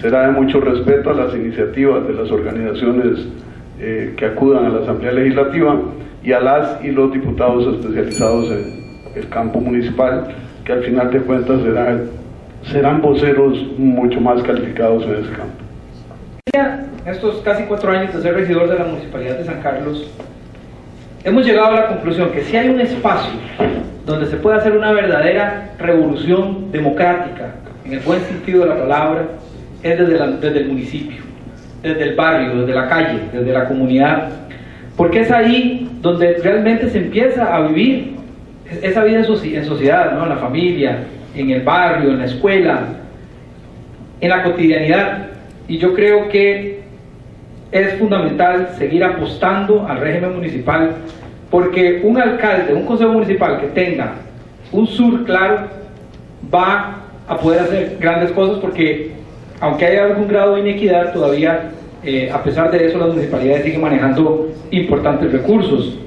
será de mucho respeto a las iniciativas de las organizaciones que acudan a la Asamblea Legislativa y a las y los diputados especializados en el campo municipal, que al final de cuentas serán voceros mucho más calificados en ese campo. En estos casi 4 años de ser regidor de la Municipalidad de San Carlos, hemos llegado a la conclusión que si hay un espacio donde se puede hacer una verdadera revolución democrática, en el buen sentido de la palabra, es desde el municipio, desde el barrio, desde la calle, desde la comunidad, porque es ahí donde realmente se empieza a vivir esa vida en sociedad, ¿no? En la familia, en el barrio, en la escuela, en la cotidianidad. Y yo creo que es fundamental seguir apostando al régimen municipal, porque un alcalde, un consejo municipal que tenga un sur claro va a poder hacer grandes cosas, porque aunque haya algún grado de inequidad todavía, a pesar de eso las municipalidades siguen manejando importantes recursos.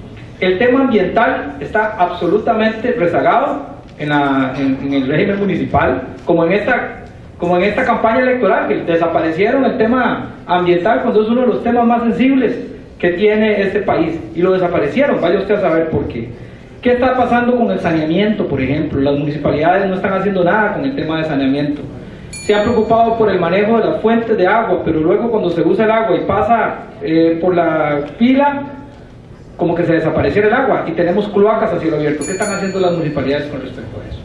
El tema ambiental está absolutamente rezagado en el régimen municipal, como en esta campaña electoral, que desaparecieron el tema ambiental cuando es uno de los temas más sensibles que tiene este país, y lo desaparecieron. Vaya usted a saber por qué. ¿Qué está pasando con el saneamiento, por ejemplo? Las municipalidades no están haciendo nada con el tema de saneamiento. Se han preocupado por el manejo de las fuentes de agua, pero luego cuando se usa el agua y pasa por la pila, como que se desapareciera el agua, y tenemos cloacas a cielo abierto. ¿Qué están haciendo las municipalidades con respecto a eso?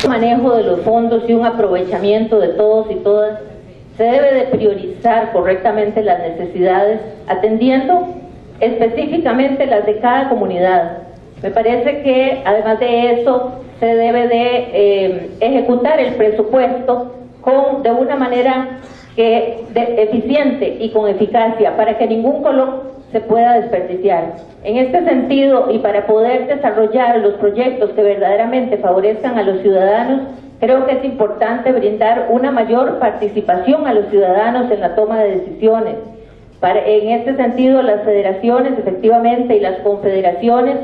Un manejo de los fondos y un aprovechamiento de todos y todas, se debe de priorizar correctamente las necesidades, atendiendo específicamente las de cada comunidad. Me parece que además de eso se debe de ejecutar el presupuesto de una manera eficiente y con eficacia, para que ningún color se pueda desperdiciar. En este sentido, y para poder desarrollar los proyectos que verdaderamente favorezcan a los ciudadanos, creo que es importante brindar una mayor participación a los ciudadanos en la toma de decisiones. En este sentido, las federaciones efectivamente y las confederaciones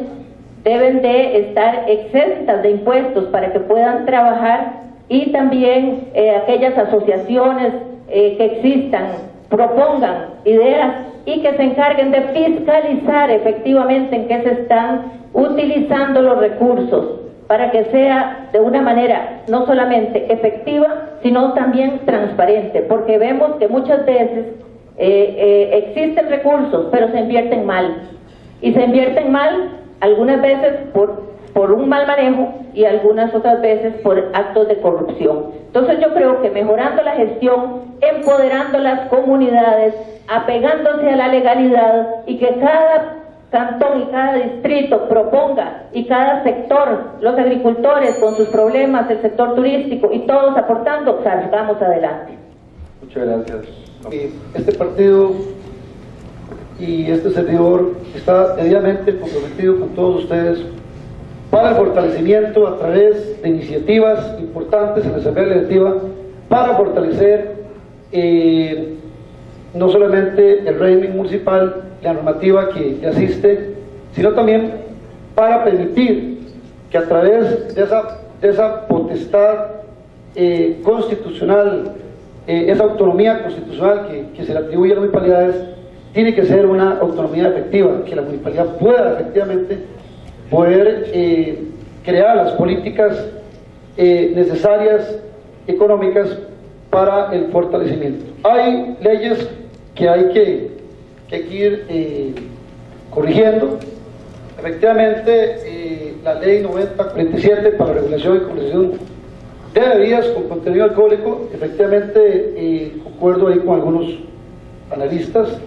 deben de estar exentas de impuestos para que puedan trabajar, y también aquellas asociaciones que existan propongan ideas y que se encarguen de fiscalizar efectivamente en qué se están utilizando los recursos, para que sea de una manera no solamente efectiva, sino también transparente, porque vemos que muchas veces existen recursos, pero se invierten mal, y se invierten mal algunas veces por un mal manejo y algunas otras veces por actos de corrupción. Entonces yo creo que mejorando la gestión, empoderando las comunidades, apegándose a la legalidad, y que cada cantón y cada distrito proponga, y cada sector, los agricultores con sus problemas, el sector turístico y todos aportando, salgamos adelante. Muchas gracias. Este partido y este servidor está debidamente comprometido con todos ustedes para el fortalecimiento a través de iniciativas importantes en la Asamblea Legislativa, para fortalecer no solamente el régimen municipal, la normativa que asiste, sino también para permitir que a través de esa potestad constitucional, esa autonomía constitucional que se le atribuye a las municipalidades, tiene que ser una autonomía efectiva, que la municipalidad pueda efectivamente poder crear las políticas necesarias, económicas, para el fortalecimiento. Hay leyes que hay que ir corrigiendo. Efectivamente, la ley 9047 para la regulación y comercialización de bebidas con contenido alcohólico, efectivamente concuerdo ahí con algunos analistas.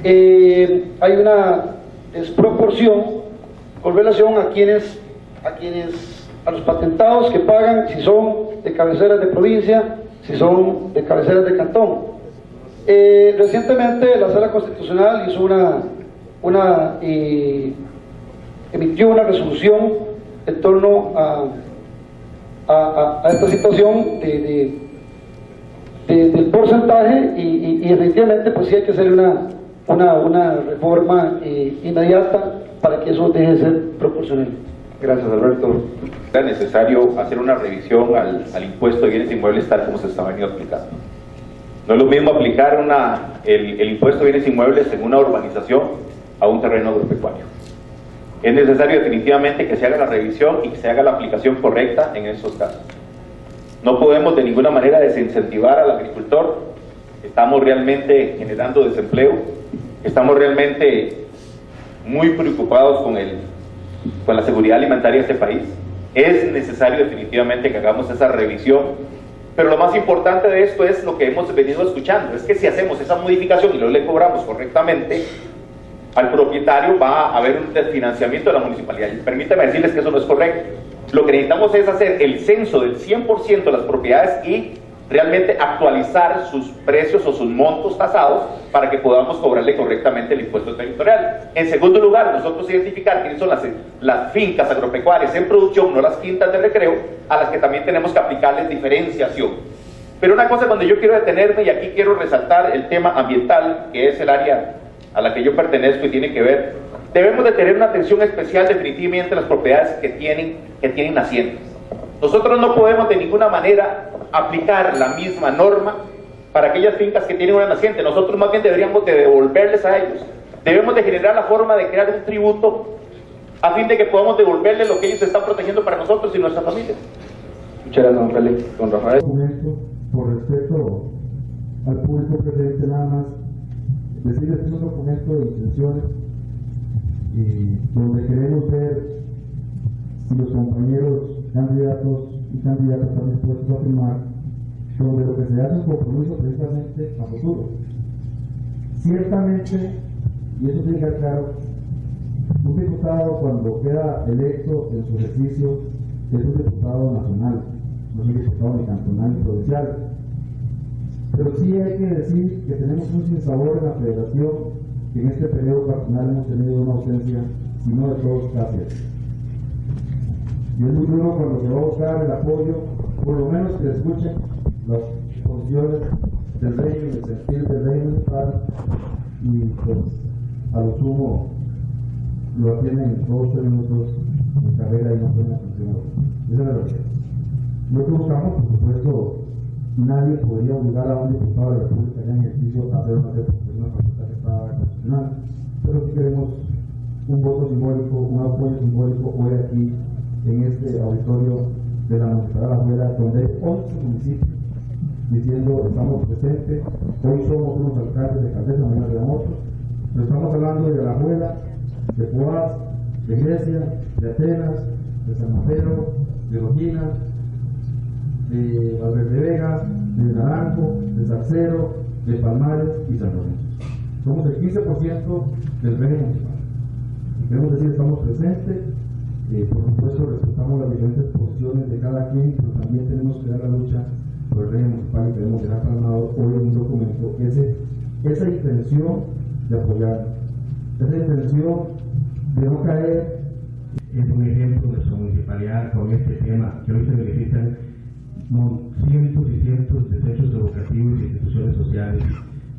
Hay una desproporción con relación a los patentados que pagan, si son de cabeceras de provincia, si son de cabeceras de cantón. Recientemente la Sala Constitucional hizo emitió una resolución en torno a esta situación del porcentaje, y efectivamente pues sí hay que hacer una reforma inmediata para que eso deje de ser proporcional. Gracias, Alberto. Era necesario hacer una revisión al impuesto de bienes inmuebles tal como se está venido aplicando. No es lo mismo aplicar el impuesto de bienes inmuebles en una urbanización a un terreno agropecuario. Es necesario definitivamente que se haga la revisión y que se haga la aplicación correcta en estos casos. No podemos de ninguna manera desincentivar al agricultor. Estamos realmente generando desempleo, estamos realmente muy preocupados con la seguridad alimentaria de este país. Es necesario definitivamente que hagamos esa revisión, pero lo más importante de esto es lo que hemos venido escuchando, es que si hacemos esa modificación y no le cobramos correctamente al propietario, va a haber un desfinanciamiento de la municipalidad. Y permítanme decirles que eso no es correcto. Lo que necesitamos es hacer el censo del 100% de las propiedades y realmente actualizar sus precios o sus montos tasados para que podamos cobrarle correctamente el impuesto territorial. En segundo lugar, nosotros identificar quiénes son las fincas agropecuarias en producción, no las quintas de recreo, a las que también tenemos que aplicarles diferenciación. Pero una cosa donde yo quiero detenerme, y aquí quiero resaltar el tema ambiental, que es el área a la que yo pertenezco y tiene que ver, debemos de tener una atención especial definitivamente a las propiedades que tienen haciendas. Nosotros no podemos de ninguna manera aplicar la misma norma para aquellas fincas que tienen una naciente. Nosotros más bien deberíamos de devolverles a ellos. Debemos de generar la forma de crear un tributo a fin de que podamos devolverles lo que ellos están protegiendo para nosotros y nuestras familias. Muchas gracias, don Rafael. Por respeto al público presente, nada más decirles que es un documento de intenciones y donde queremos ver si los compañeros candidatos y candidatas están dispuestos a firmar, donde lo que se hace es un compromiso precisamente a futuro. Ciertamente, y eso tiene que quedar claro, un diputado cuando queda electo en su ejercicio es un diputado nacional, no es un diputado ni cantonal ni provincial. Pero sí hay que decir que tenemos un sinsabor en la federación, que en este periodo personal hemos tenido una ausencia, si no de todos casi. Y es muy duro cuando se va a buscar el apoyo, por lo menos que escuchen las posiciones del régimen, el sentir del régimen municipal, y pues a lo sumo lo atienden 2 o 3 minutos de carrera y no ponen atención. Esa es la realidad. Lo que buscamos, por supuesto, nadie podría obligar a un diputado de la República en ejercicio a hacer una facultad que está constitucional, pero sí queremos un voto simbólico, un apoyo simbólico hoy aquí en este auditorio de la Municipalidad de La Juela, donde hay 11 municipios diciendo estamos presentes. Hoy somos unos alcaldes de Caldesa, mañana de otros, pero estamos hablando de La Juela, de Poás, de Grecia, de Atenas, de San Mateo, de Roquina, de Valverde Vega, de Naranjo, de Zarcero, de Palmares y San Lorenzo. Somos el 15% del régimen municipal. Y queremos decir, estamos presentes, por supuesto respetamos las diferentes posiciones de cada quien, pero también tenemos que dar la lucha por el régimen municipal y queremos dejar plasmado hoy en un documento esa intención de apoyar, esa intención de no caer. Es un ejemplo de nuestra municipalidad con este tema, que hoy se benefician cientos y cientos de centros educativos y instituciones sociales,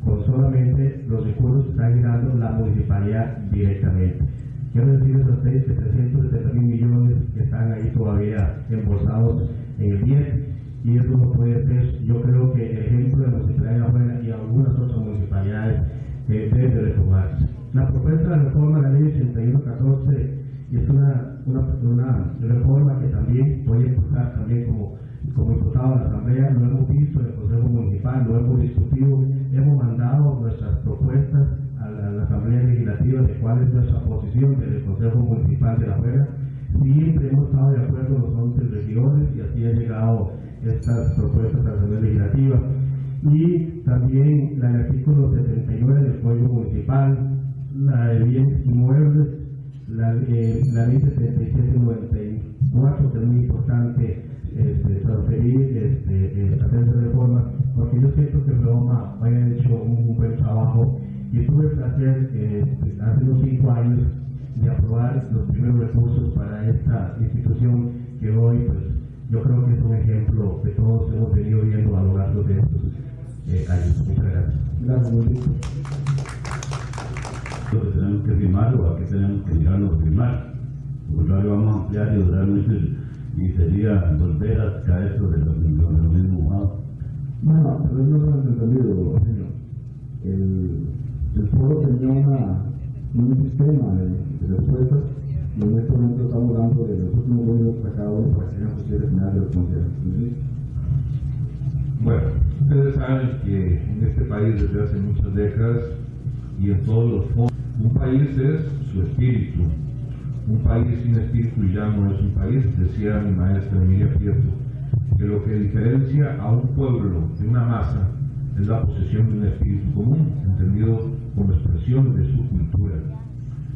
con solamente los recursos que está generando la municipalidad directamente. Quiero decirles a ustedes que 370.000 millones que están ahí todavía embolsados en el 10, y eso no puede ser. Yo creo que el ejemplo de la municipalidad de La Juela y algunas otras municipalidades debe de retomarse. La propuesta de la reforma de la ley 8114 es una reforma que también voy a impulsar también como diputado de la Asamblea. Lo hemos visto en el Consejo Municipal, lo hemos discutido, hemos mandado nuestras propuestas a la Asamblea Legislativa de cuál es nuestra posición del Consejo Municipal de La Juela. Siempre hemos estado de acuerdo los 11 regidores y así han llegado estas propuestas a la Asamblea Legislativa. Y también el artículo 79 del Código Municipal, la de bienes inmuebles, la ley 7794, que es muy importante transferir, hacer esa reforma, porque yo siento que Roma haya hecho un buen trabajo y tuve el placer hace unos 5 años de aprobar los primeros recursos para esta institución que hoy pues yo creo que es un ejemplo que todos hemos venido viendo a lo largo de estos años. Muchas gracias. Gracias, muy bien. Lo que tenemos que firmar o a qué tenemos que llegarnos a firmar. contrario vamos a ampliar y realmente y sería volver a caer sobre lo mismo mojado. No, pero no lo han entendido, señor. El foro tenía un sistema de respuestas y en este momento estamos dando de los últimos gobiernos sacados para que sean posibles finales de responsabilidad. Bueno, ustedes saben que en este país desde hace muchas décadas y en todos los fondos, un país es su espíritu. Un país sin espíritu ya no es un país, decía mi maestra Emilia Prieto, que lo que diferencia a un pueblo de una masa es la posesión de un espíritu común, entendido como expresión de su cultura.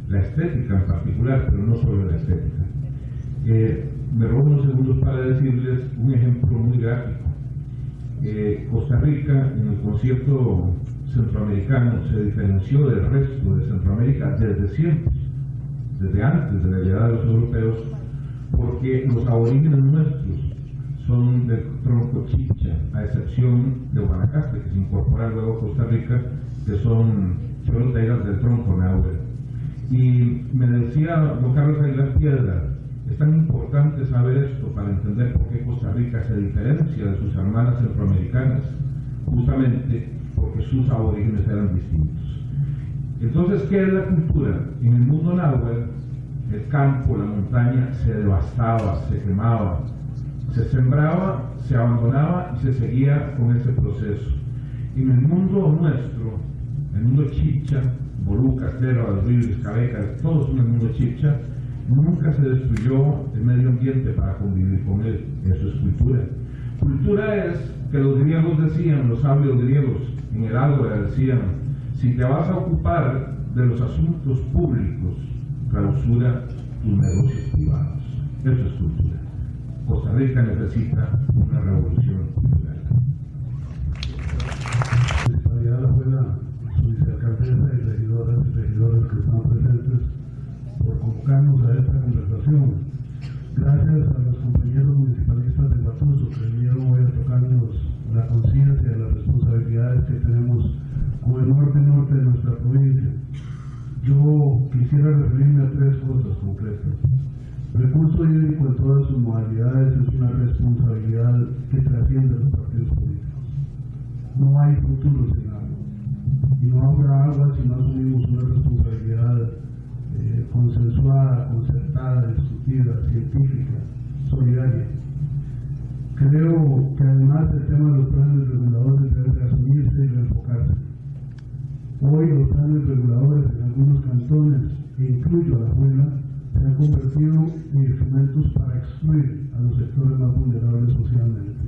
La estética en particular, pero no solo la estética. Me robo unos segundos para decirles un ejemplo muy gráfico. Costa Rica, en el concierto centroamericano, se diferenció del resto de Centroamérica desde siempre, desde antes de la llegada de los europeos, porque los aborígenes nuestros son del tronco chicha, a excepción de Guanacaste, que se incorpora luego a Costa Rica, que son fronteras del tronco náhuatl. Y me decía don Carlos Aguilar Piedra, es tan importante saber esto para entender por qué Costa Rica se diferencia de sus hermanas centroamericanas, justamente porque sus aborígenes eran distintos. Entonces, ¿qué es la cultura? En el mundo náhuatl, el campo, la montaña se devastaba, se quemaba, se sembraba, se abandonaba y se seguía con ese proceso. En el mundo nuestro, el mundo chicha, Bolucas, Teras, Ríos, Cabecas, todos en el mundo chicha, nunca se destruyó el medio ambiente para convivir con él. Eso es cultura. Cultura es que los griegos decían, los sabios griegos, en el Ágora decían, si te vas a ocupar de los asuntos públicos, clausura tus negocios privados. Eso es cultura. Costa Rica necesita una revolución cultural. La municipalidad de Alajuela, su vicealcaldesa y regidoras y regidores que están presentes, por convocarnos a esta conversación. Gracias a los compañeros municipalistas de Guatuso que vinieron hoy a tocarnos la conciencia de las responsabilidades que tenemos con el norte de nuestra provincia. Yo quisiera referirme a tres cosas concretas. Recurso hídrico en todas sus modalidades es una responsabilidad que trasciende los partidos políticos. No hay futuro sin agua. Y no habrá agua si no asumimos una responsabilidad consensuada, concertada, discutida, científica, solidaria. Creo que además el tema de los planes reguladores debe asumirse y reenfocarse. Hoy los planes reguladores en algunos cantones, e incluyo Alajuela, se han convertido en instrumentos para excluir a los sectores más vulnerables socialmente.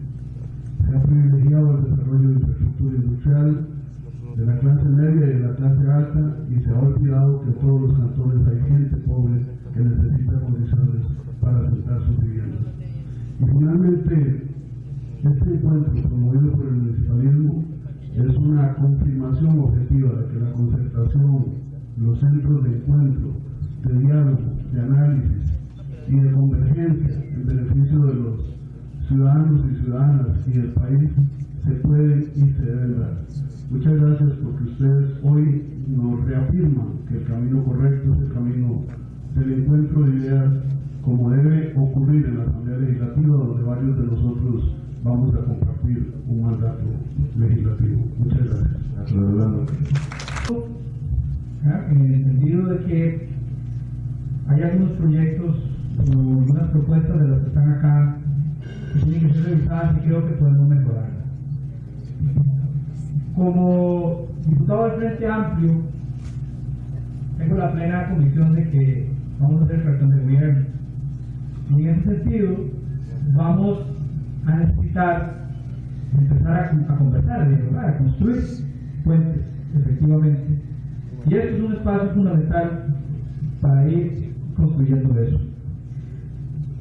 Se ha privilegiado el desarrollo de infraestructura industrial de la clase media y de la clase alta y se ha olvidado que en todos los cantones hay gente pobre que necesita condiciones para asentar sus viviendas. Y finalmente, este encuentro promovido por el municipalismo es una confirmación objetiva de que la concertación, los centros de encuentro, de diálogo, de análisis y de convergencia en beneficio de los ciudadanos y ciudadanas y del país se pueden y se deben dar. Muchas gracias porque ustedes hoy nos reafirman que el camino correcto es el camino del encuentro de ideas como debe ocurrir en la Asamblea Legislativa, donde varios de nosotros vamos a compartir un mandato legislativo. Muchas gracias. En el sentido de que hay algunos proyectos o algunas propuestas de las que están acá que tienen que ser revisadas y creo que podemos mejorar. Como diputado del Frente Amplio, tengo la plena convicción de que vamos a hacer fracción de gobierno. Y en ese sentido, vamos a necesitar empezar a conversar, a dialogar, a construir puentes, efectivamente. Y esto es un espacio fundamental para ir construyendo eso.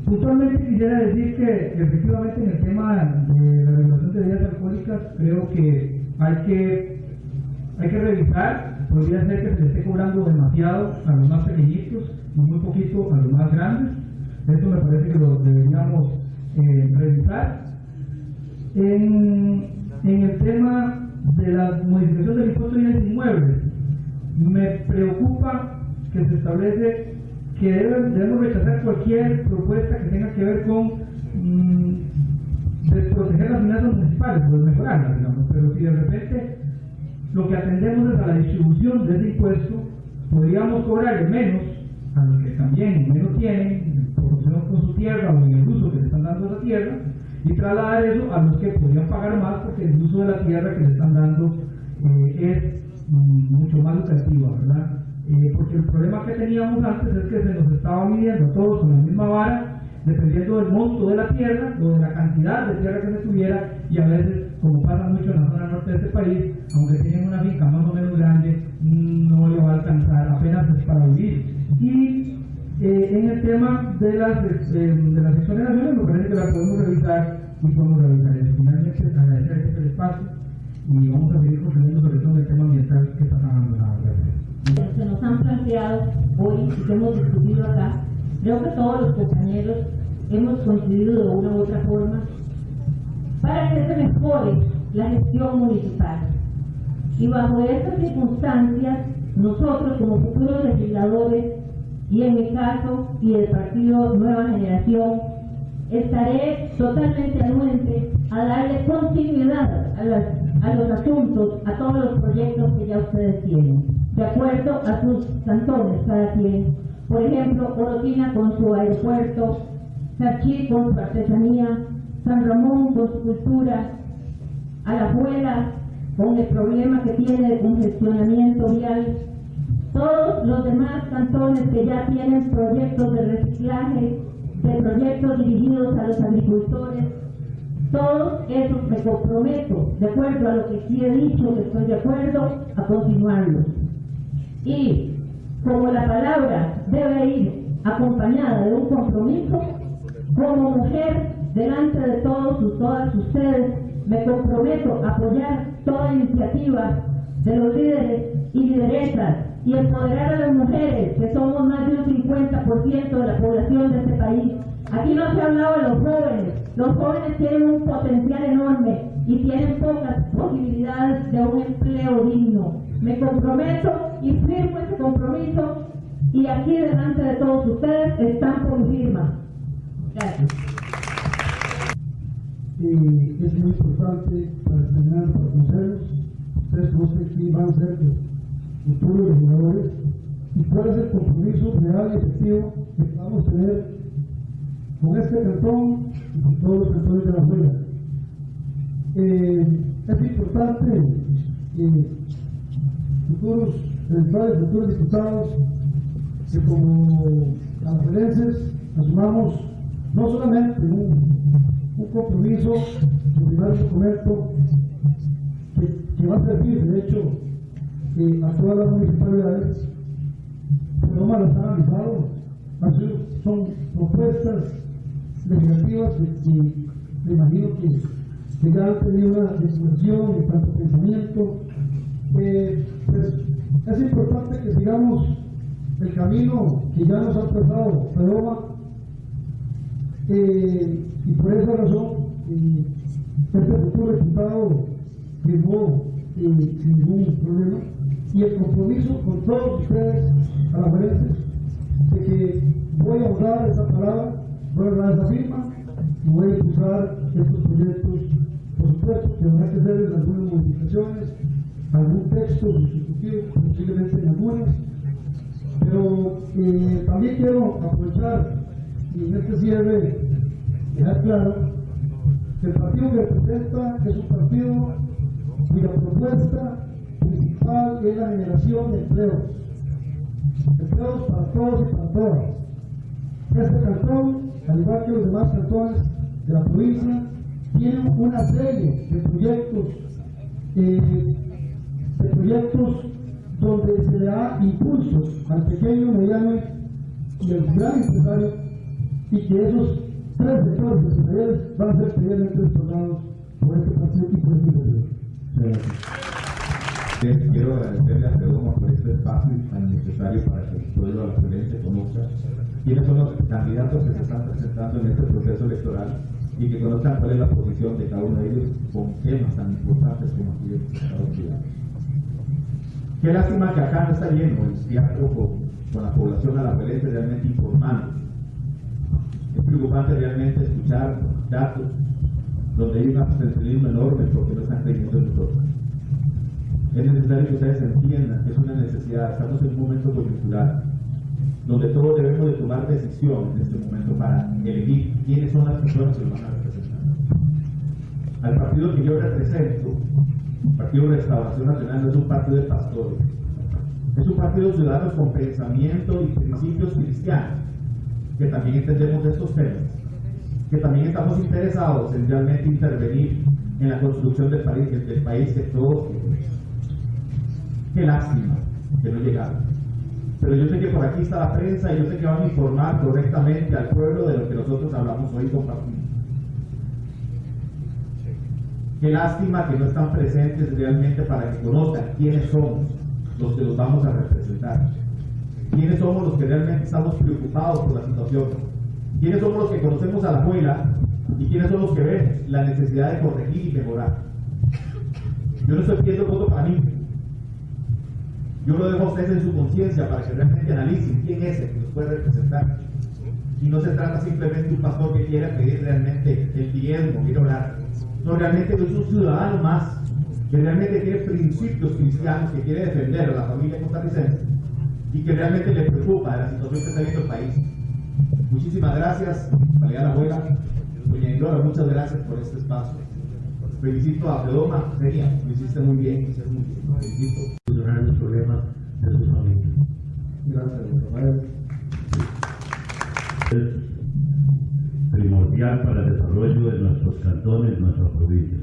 Puntualmente quisiera decir que efectivamente en el tema de la regulación de bebidas alcohólicas creo que hay que revisar. Podría ser que se le esté cobrando demasiado a los más pequeñitos y muy poquito a los más grandes. Esto me parece que lo deberíamos revisar. En el tema de la modificación del impuesto de bienes inmuebles, me preocupa que se establece que debemos rechazar cualquier propuesta que tenga que ver con desproteger las finanzas municipales, pues mejorarlas, digamos. Pero si de repente lo que atendemos es a la distribución de ese impuesto, podríamos cobrarle menos a los que también menos tienen en proporción con su tierra o en el uso que le están dando a la tierra, y trasladar eso a los que podrían pagar más porque el uso de la tierra que le están dando es mucho más lucrativa, ¿verdad? Porque el problema que teníamos antes es que se nos estaba midiendo a todos con la misma vara, dependiendo del monto de la tierra o de la cantidad de tierra que se tuviera, y a veces, como pasa mucho en la zona norte de este país, aunque tienen una finca más o menos grande, no le va a alcanzar, apenas es para vivir. Y en el tema de las exoneraciones, me parece que la podemos revisar y podemos revisar eso. Finalmente, agradecer el espacio y vamos a seguir construyendo sobre todo el tema ambiental que está trabajando la verdad. Que nos han planteado hoy y que hemos discutido acá, creo que todos los compañeros hemos coincidido de una u otra forma para que se mejore la gestión municipal. Y bajo estas circunstancias, nosotros como futuros legisladores, y en mi caso y el partido Nueva Generación, estaré totalmente anuente a darle continuidad a los asuntos, a todos los proyectos que ya ustedes tienen, de acuerdo a sus cantones cada quien. Por ejemplo, Orotina con su aeropuerto, Sachí con su artesanía, San Ramón con su cultura, Alajuela con el problema que tiene de congestionamiento vial, todos los demás cantones que ya tienen proyectos de reciclaje, de proyectos dirigidos a los agricultores, todos esos me comprometo, de acuerdo a lo que sí he dicho, que estoy de acuerdo, a continuarlos. Y como la palabra debe ir acompañada de un compromiso, como mujer, delante de todos y todas ustedes, me comprometo a apoyar toda iniciativa de los líderes y lideresas y empoderar a las mujeres, que somos más de un 50% de la población de este país. Aquí no se ha hablado de los jóvenes tienen un potencial enorme y tienen pocas posibilidades de un empleo digno. Me comprometo y firmo ese compromiso, y aquí delante de todos ustedes están por firma. Gracias. Es muy importante para terminar, para conocerlos, ustedes conocen quién van a ser los futuros legisladores y cuál es el compromiso real y efectivo que vamos a tener con este cantón y con todos los cantones de la Alajuela. Es importante futuros eventuales, futuros diputados, que como alajuelenses asumamos no solamente un compromiso de firmar un documento que va a servir, de hecho, a todas las municipalidades, pero no las han analizado, son propuestas legislativas que me imagino que ya han tenido una discusión y tanto pensamiento. Pues es importante que sigamos el camino que ya nos ha trazado Redoma, y por esa razón este futuro diputado firmó sin ningún problema, y el compromiso con todos ustedes alajuelenses de que voy a honrar esa palabra, voy a honrar esa firma y voy a impulsar estos proyectos. Por supuesto que habrá que hacer algunas modificaciones, algún texto sustitutivo, posiblemente en algunas, pero también quiero aprovechar y en este cierre dejar claro que el partido que representa es un partido cuya propuesta principal es la generación de empleos para todos y para todas. Este cantón, al igual que los demás cantones de la provincia, tiene una serie de proyectos donde se le da impulsos al pequeño, mediano y al gran empresario, y que esos tres sectores empresariales van a ser previamente explotados por este partido y por este gobierno. Quiero agradecerle a Redoma por este espacio tan necesario para que el pueblo de la Alajuelense conozca quiénes son los candidatos que se están presentando en este proceso electoral y que conozcan cuál es la posición de cada uno de ellos con temas tan importantes como aquí el Estado Ciudadano. Qué lástima que acá no está lleno el teatro con la población alajuelense realmente informando. Es preocupante realmente escuchar datos donde hay un abstencionismo enorme porque no están creyendo en nosotros. Es necesario que ustedes entiendan que es una necesidad. Estamos en un momento coyuntural donde todos debemos de tomar decisión en este momento para elegir quiénes son las personas que nos van a representar. Al partido que yo represento, el Partido Restauración Nacional, no es un partido de pastores, es un partido de ciudadanos con pensamiento y principios cristianos, que también entendemos estos temas, que también estamos interesados en realmente intervenir en la construcción del país que todos queremos. Qué lástima que no llegaron. Pero yo sé que por aquí está la prensa y yo sé que van a informar correctamente al pueblo de lo que nosotros hablamos hoy y compartimos. Qué lástima que no están presentes realmente para que conozcan quiénes somos los que los vamos a representar. Quiénes somos los que realmente estamos preocupados por la situación. Quiénes somos los que conocemos a la abuela y quiénes son los que ven la necesidad de corregir y mejorar. Yo no estoy pidiendo voto para mí. Yo lo dejo a ustedes en su conciencia para que realmente analicen quién es el que nos puede representar. Y no se trata simplemente de un pastor que quiera pedir realmente el diezmo, quiere orar. No, realmente es un ciudadano más, que realmente tiene principios cristianos, que quiere defender a la familia costarricense y que realmente le preocupa la situación que está viviendo el país. Muchísimas gracias, María Abuela. Doña Ignora, muchas gracias por este espacio. Felicito a Fedoma, Feria, lo hiciste muy bien, felicito. Solucionar los problemas de sus familias. Gracias, don Rafael. Es primordial para el desarrollo de nuestros cantones, nuestras provincias.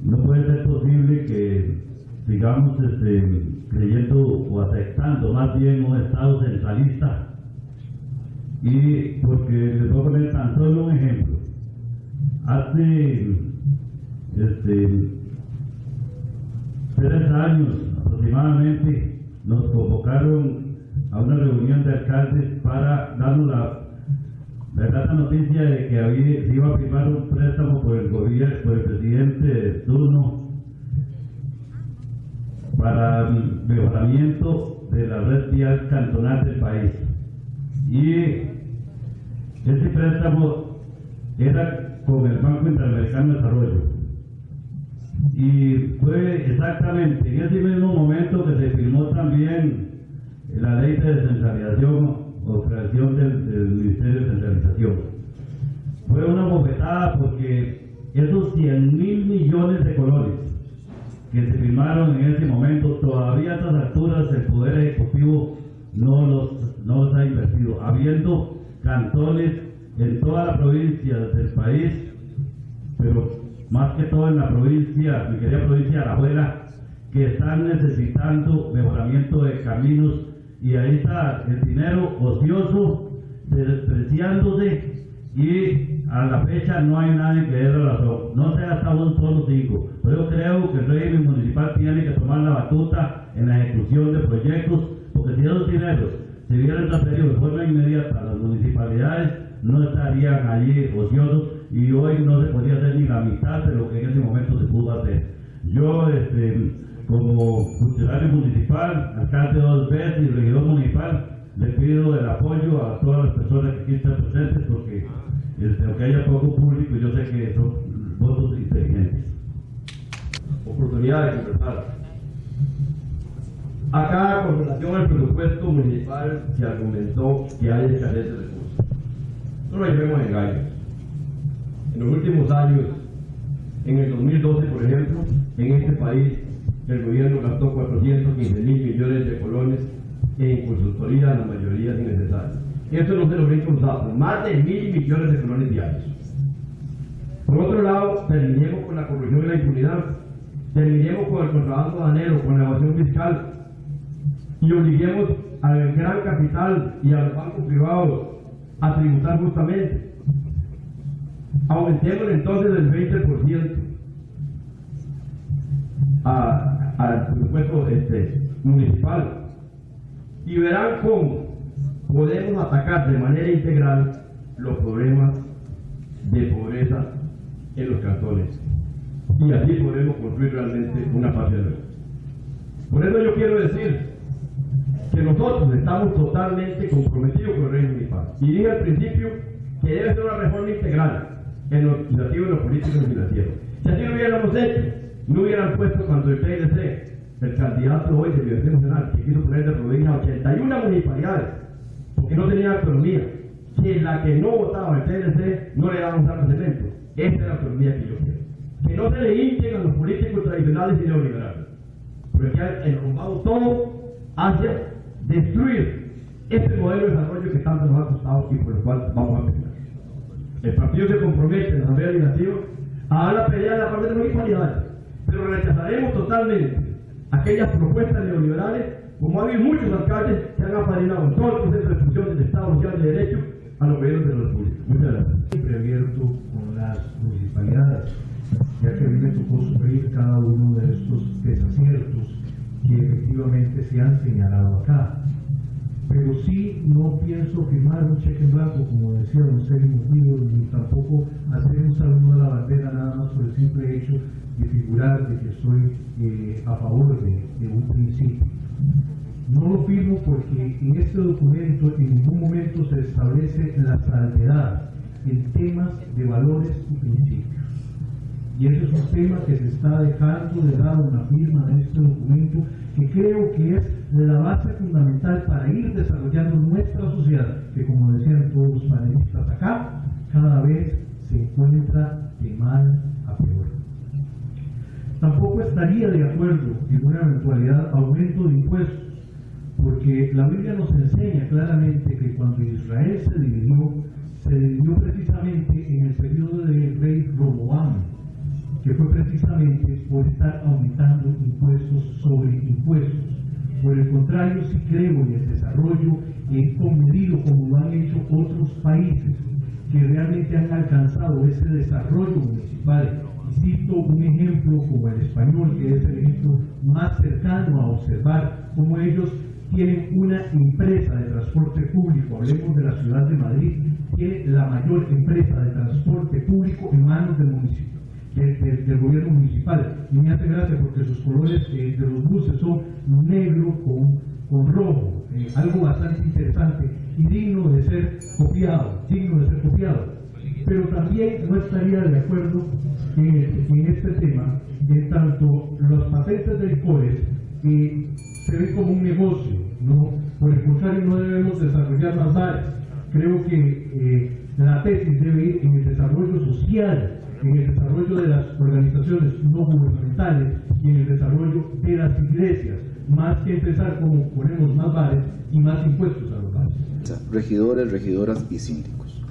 No puede ser posible que sigamos creyendo o aceptando más bien un Estado centralista, y porque les voy a poner tan solo un ejemplo. Hace 3 años aproximadamente nos convocaron a una reunión de alcaldes para darnos la grata noticia de que se iba a firmar un préstamo por el gobierno, por el presidente de turno, para el mejoramiento de la red vial cantonal del país. Y ese préstamo era con el Banco Interamericano de Desarrollo. Y fue exactamente en ese mismo momento que se firmó también la ley de descentralización o creación del Ministerio de Descentralización. Fue una bofetada porque esos 100.000 millones de colones que se firmaron en ese momento, todavía a estas alturas el Poder Ejecutivo no los ha invertido, habiendo cantones en toda la provincia del país, pero más que todo en la provincia, mi querida provincia de Alajuela, que están necesitando mejoramiento de caminos, y ahí está el dinero ocioso, despreciándose, y a la fecha no hay nadie que dé la razón. No se ha gastado un solo 5. Pero yo creo que el régimen municipal tiene que tomar la batuta en la ejecución de proyectos, porque si esos dineros se hubieran transferido de forma inmediata a las municipalidades, no estarían allí ociosos, y hoy no se podría hacer ni la mitad de lo que en ese momento se pudo hacer. Yo, como funcionario municipal, alcalde 2 veces y regidor municipal, le pido el apoyo a todas las personas que aquí están presentes, porque aunque haya poco público, yo sé que son votos inteligentes. Oportunidad de conversar. Acá, con relación al presupuesto municipal, se argumentó que hay escasez de recursos. No nos llevemos engaños. En los últimos años, en el 2012, por ejemplo, en este país, el gobierno gastó 415.000 millones de colones en consultoría, la mayoría es innecesaria. Eso no se lo ven cruzados, más de 1.000 millones de colones diarios. Por otro lado, terminemos con la corrupción y la impunidad, terminemos con el contrabando aduanero, con la evasión fiscal, y obliguemos al gran capital y a los bancos privados a tributar justamente. Aumentemos entonces el 20% al presupuesto municipal, y verán cómo podemos atacar de manera integral los problemas de pobreza en los cantones, y así podemos construir realmente una patria nueva. Por eso yo quiero decir que nosotros estamos estamos totalmente comprometidos con el régimen municipal. Y dije al principio que debe ser una reforma integral en lo legislativo y en lo político legislativo. Si así lo hubiéramos hecho, no hubieran puesto cuando el PLC, el candidato hoy de Liberación Nacional, que quiso poner de rodillas a 81 municipalidades, porque no tenía autonomía, que la que no votaba el PLC no le daban tantos elementos. Esa es la autonomía que yo quiero. Que no se le hinchen a los políticos tradicionales y neoliberales, porque han enrumbado todo hacia destruir este modelo de desarrollo que tanto nos ha costado y por el cual vamos a pelear. El partido se compromete en la Asamblea Legislativa a dar la pelea de la parte de las municipalidades, pero rechazaremos totalmente aquellas propuestas neoliberales, como ha habido muchos alcaldes que han apadrinado en todo el proceso de destrucción del Estado Social de Derecho a los gobiernos de la República. Muchas gracias. Siempre abierto con las municipalidades, ya que a mí me tocó sufrir cada uno de estos desaciertos que efectivamente se han señalado acá. Pero sí no pienso firmar un cheque en blanco, como decía don Sergio Murillo, ni tampoco hacer un saludo a la bandera nada más por el simple hecho de figurar de que estoy a favor de un principio. No lo firmo porque en este documento en ningún momento se establece la salvedad en temas de valores y principios. Y ese es un tema que se está dejando de lado en la firma de este documento, que creo que es la base fundamental para ir desarrollando nuestra sociedad, que como decían todos los panelistas acá, cada vez se encuentra de mal a peor. Tampoco estaría de acuerdo en una eventualidad aumento de impuestos, porque la Biblia nos enseña claramente que cuando Israel se dividió precisamente en el periodo del rey Roboam, que fue precisamente por estar aumentando impuestos sobre impuestos. Por el contrario, sí creo en el desarrollo comedido, como lo han hecho otros países que realmente han alcanzado ese desarrollo municipal. Y cito un ejemplo como el español, que es el ejemplo más cercano a observar cómo ellos tienen una empresa de transporte público. Hablemos de la ciudad de Madrid, tiene la mayor empresa de transporte público en manos del municipio, del gobierno municipal. Y me hace gracia porque sus colores de los buses son negro con rojo, algo bastante interesante y digno de ser copiado, Pero también no estaría de acuerdo en este tema, en tanto los patentes del COES se ven como un negocio, ¿no? Por el contrario, no debemos desarrollar más bares. Creo que la tesis debe ir en el desarrollo social, en el desarrollo de las organizaciones no gubernamentales y en el desarrollo de las iglesias, más que empezar como ponemos más bares y más impuestos a los bares. Regidores, regidoras y síndicos.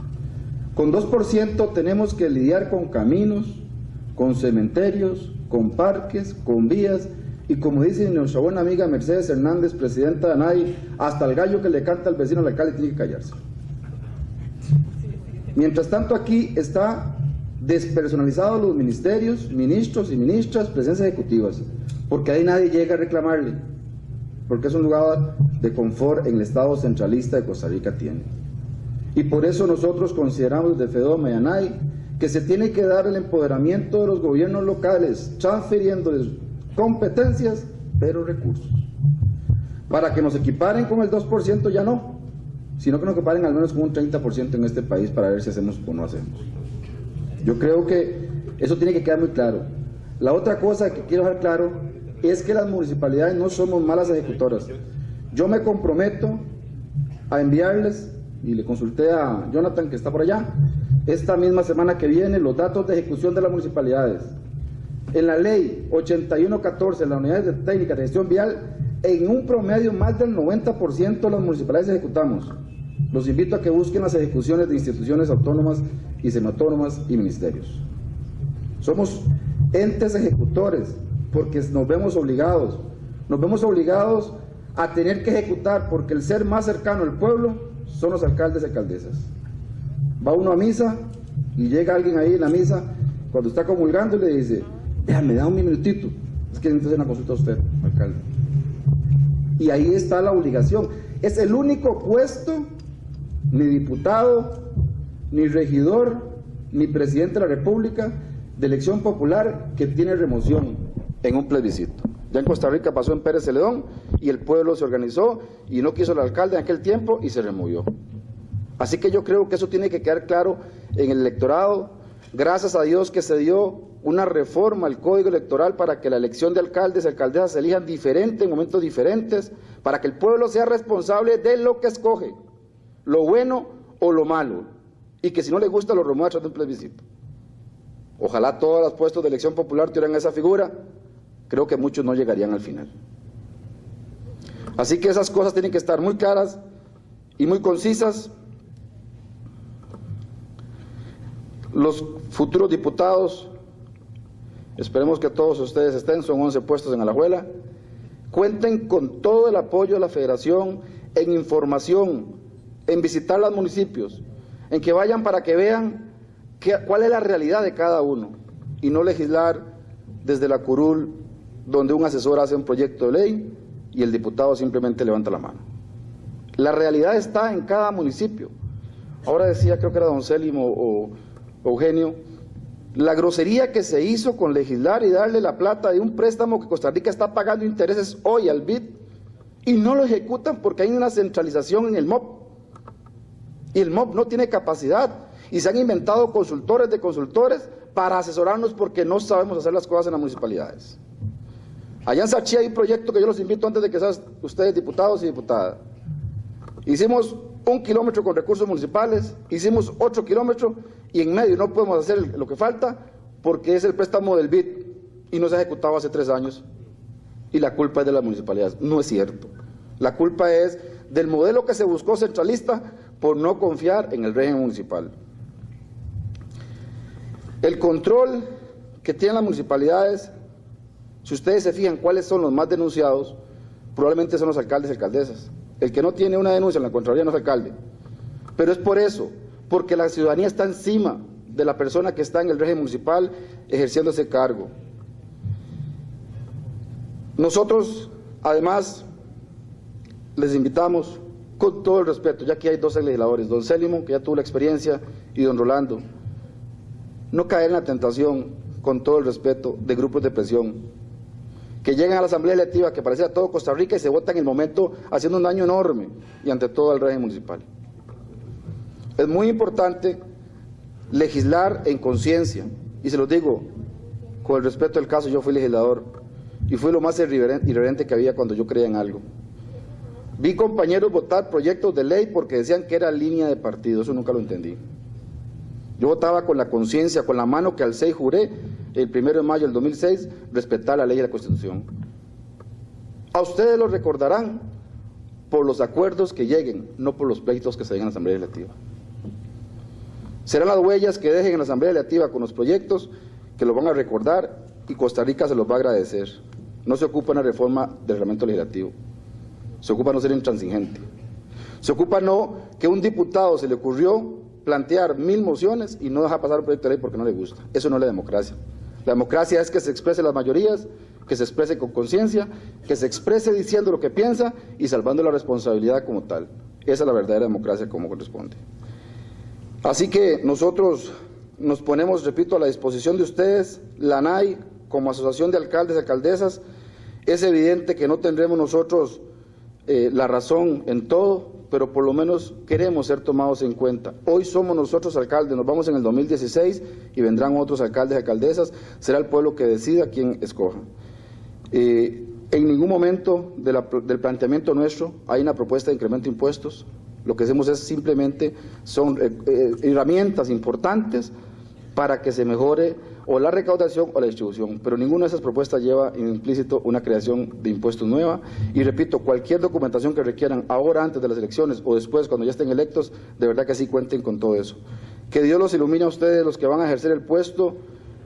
Con 2% tenemos que lidiar con caminos, con cementerios, con parques, con vías y, como dice nuestra buena amiga Mercedes Hernández, presidenta de ANAI, hasta el gallo que le canta al vecino al alcalde tiene que callarse. Mientras tanto, aquí está despersonalizados los ministerios, ministros y ministras, presidencias ejecutivas, porque ahí nadie llega a reclamarle, porque es un lugar de confort en el Estado centralista de Costa Rica tiene. Y por eso nosotros consideramos de FEDOMA y ANAI que se tiene que dar el empoderamiento de los gobiernos locales, transfiriéndoles competencias, pero recursos, para que nos equiparen con el 2% ya no, sino que nos equiparen al menos con un 30% en este país para ver si hacemos o no hacemos. Yo creo que eso tiene que quedar muy claro. La otra cosa que quiero dejar claro es que las municipalidades no somos malas ejecutoras. Yo me comprometo a enviarles, y le consulté a Jonathan que está por allá, esta misma semana que viene, los datos de ejecución de las municipalidades. En la ley 8114, en las unidades de técnicas de gestión vial, en un promedio más del 90% de las municipalidades ejecutamos. Los invito a que busquen las ejecuciones de instituciones autónomas y semiautónomas y ministerios. Somos entes ejecutores porque nos vemos obligados a tener que ejecutar, porque el ser más cercano al pueblo son los alcaldes y alcaldesas. Va uno a misa y llega alguien ahí en la misa cuando está comulgando y le dice: déjame, da un minutito, es que necesito hacer una consulta a usted, alcalde. Y ahí está la obligación. Es el único puesto, ni diputado, ni regidor, ni presidente de la República de elección popular que tiene remoción en un plebiscito. Ya en Costa Rica pasó en Pérez Celedón y el pueblo se organizó y no quiso el alcalde en aquel tiempo y se removió. Así que yo creo que eso tiene que quedar claro en el electorado. Gracias a Dios que se dio una reforma al Código Electoral para que la elección de alcaldes y alcaldesas se elijan diferente en momentos diferentes, para que el pueblo sea responsable de lo que escoge, lo bueno o lo malo, y que si no le gusta lo remueva a través de un plebiscito. Ojalá todos los puestos de elección popular tuvieran esa figura. Creo que muchos no llegarían al final. Así que esas cosas tienen que estar muy claras y muy concisas. Los futuros diputados, esperemos que todos ustedes estén, son 11 puestos en Alajuela, cuenten con todo el apoyo de la Federación en información, en visitar los municipios, en que vayan para que vean cuál es la realidad de cada uno y no legislar desde la curul, donde un asesor hace un proyecto de ley y el diputado simplemente levanta la mano. La realidad está en cada municipio. Ahora decía, creo que era don Célimo o Eugenio, la grosería que se hizo con legislar y darle la plata de un préstamo que Costa Rica está pagando intereses hoy al BID y no lo ejecutan porque hay una centralización en el MOP y el MOP no tiene capacidad y se han inventado consultores de consultores para asesorarnos porque no sabemos hacer las cosas en las municipalidades. Allá en Sachí hay un proyecto que yo los invito antes de que sean ustedes diputados y diputadas. Hicimos 1 kilómetro con recursos municipales, hicimos 8 kilómetros y en medio no podemos hacer lo que falta porque es el préstamo del BID y no se ha ejecutado hace 3 años y la culpa es de las municipalidades. No es cierto. La culpa es del modelo que se buscó centralista por no confiar en el régimen municipal. El control que tienen las municipalidades, si ustedes se fijan cuáles son los más denunciados, probablemente son los alcaldes y alcaldesas. El que no tiene una denuncia en la Contraloría no es alcalde. Pero es por eso, porque la ciudadanía está encima de la persona que está en el régimen municipal ejerciendo ese cargo. Nosotros, además, les invitamos, con todo el respeto, ya que hay 2 legisladores, don Célimo, que ya tuvo la experiencia, y don Rolando, no caer en la tentación, con todo el respeto, de grupos de presión, que llegan a la Asamblea Legislativa, que parece a todo Costa Rica y se vota en el momento haciendo un daño enorme y ante todo al régimen municipal. Es muy importante legislar en conciencia, y se los digo, con el respeto del caso, yo fui legislador y fui lo más irreverente que había cuando yo creía en algo. Vi compañeros votar proyectos de ley porque decían que era línea de partido, eso nunca lo entendí. Yo votaba con la conciencia, con la mano que alcé y juré el 1 de mayo del 2006 respetar la ley y la Constitución. A ustedes lo recordarán por los acuerdos que lleguen, no por los pleitos que se den en la Asamblea Legislativa. Serán las huellas que dejen en la Asamblea Legislativa con los proyectos que los van a recordar y Costa Rica se los va a agradecer. No se ocupa una reforma del reglamento legislativo, se ocupa no ser intransigente, se ocupa no que un diputado se le ocurrió plantear 1000 mociones y no deja pasar un proyecto de ley porque no le gusta. Eso no es la democracia. La democracia es que se expresen las mayorías, que se exprese con conciencia, que se exprese diciendo lo que piensa y salvando la responsabilidad como tal. Esa es la verdadera democracia como corresponde. Así que nosotros nos ponemos, repito, a la disposición de ustedes, la ANAI, como Asociación de Alcaldes y Alcaldesas. Es evidente que no tendremos nosotros la razón en todo, pero por lo menos queremos ser tomados en cuenta. Hoy somos nosotros alcaldes, nos vamos en el 2016 y vendrán otros alcaldes y alcaldesas, será el pueblo que decida quién escoja. En ningún momento del planteamiento nuestro hay una propuesta de incremento de impuestos, lo que hacemos es simplemente, son herramientas importantes para que se mejore o la recaudación o la distribución, pero ninguna de esas propuestas lleva implícito una creación de impuestos nueva. Y repito, cualquier documentación que requieran ahora, antes de las elecciones o después, cuando ya estén electos, de verdad que sí cuenten con todo eso. Que Dios los ilumine a ustedes, los que van a ejercer el puesto,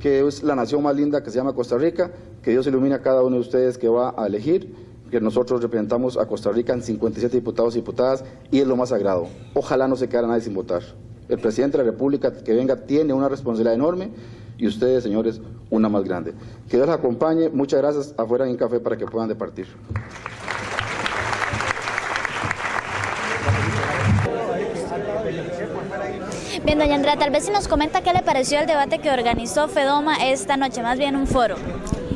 que es la nación más linda que se llama Costa Rica, que Dios ilumine a cada uno de ustedes que va a elegir, que nosotros representamos a Costa Rica en 57 diputados y diputadas, y es lo más sagrado. Ojalá no se quede nadie sin votar. El presidente de la República que venga tiene una responsabilidad enorme y ustedes, señores, una más grande. Que Dios los acompañe. Muchas gracias. Afuera hay un café para que puedan departir. Bien, doña Andrea, tal vez si nos comenta qué le pareció el debate que organizó FEDOMA esta noche, más bien un foro.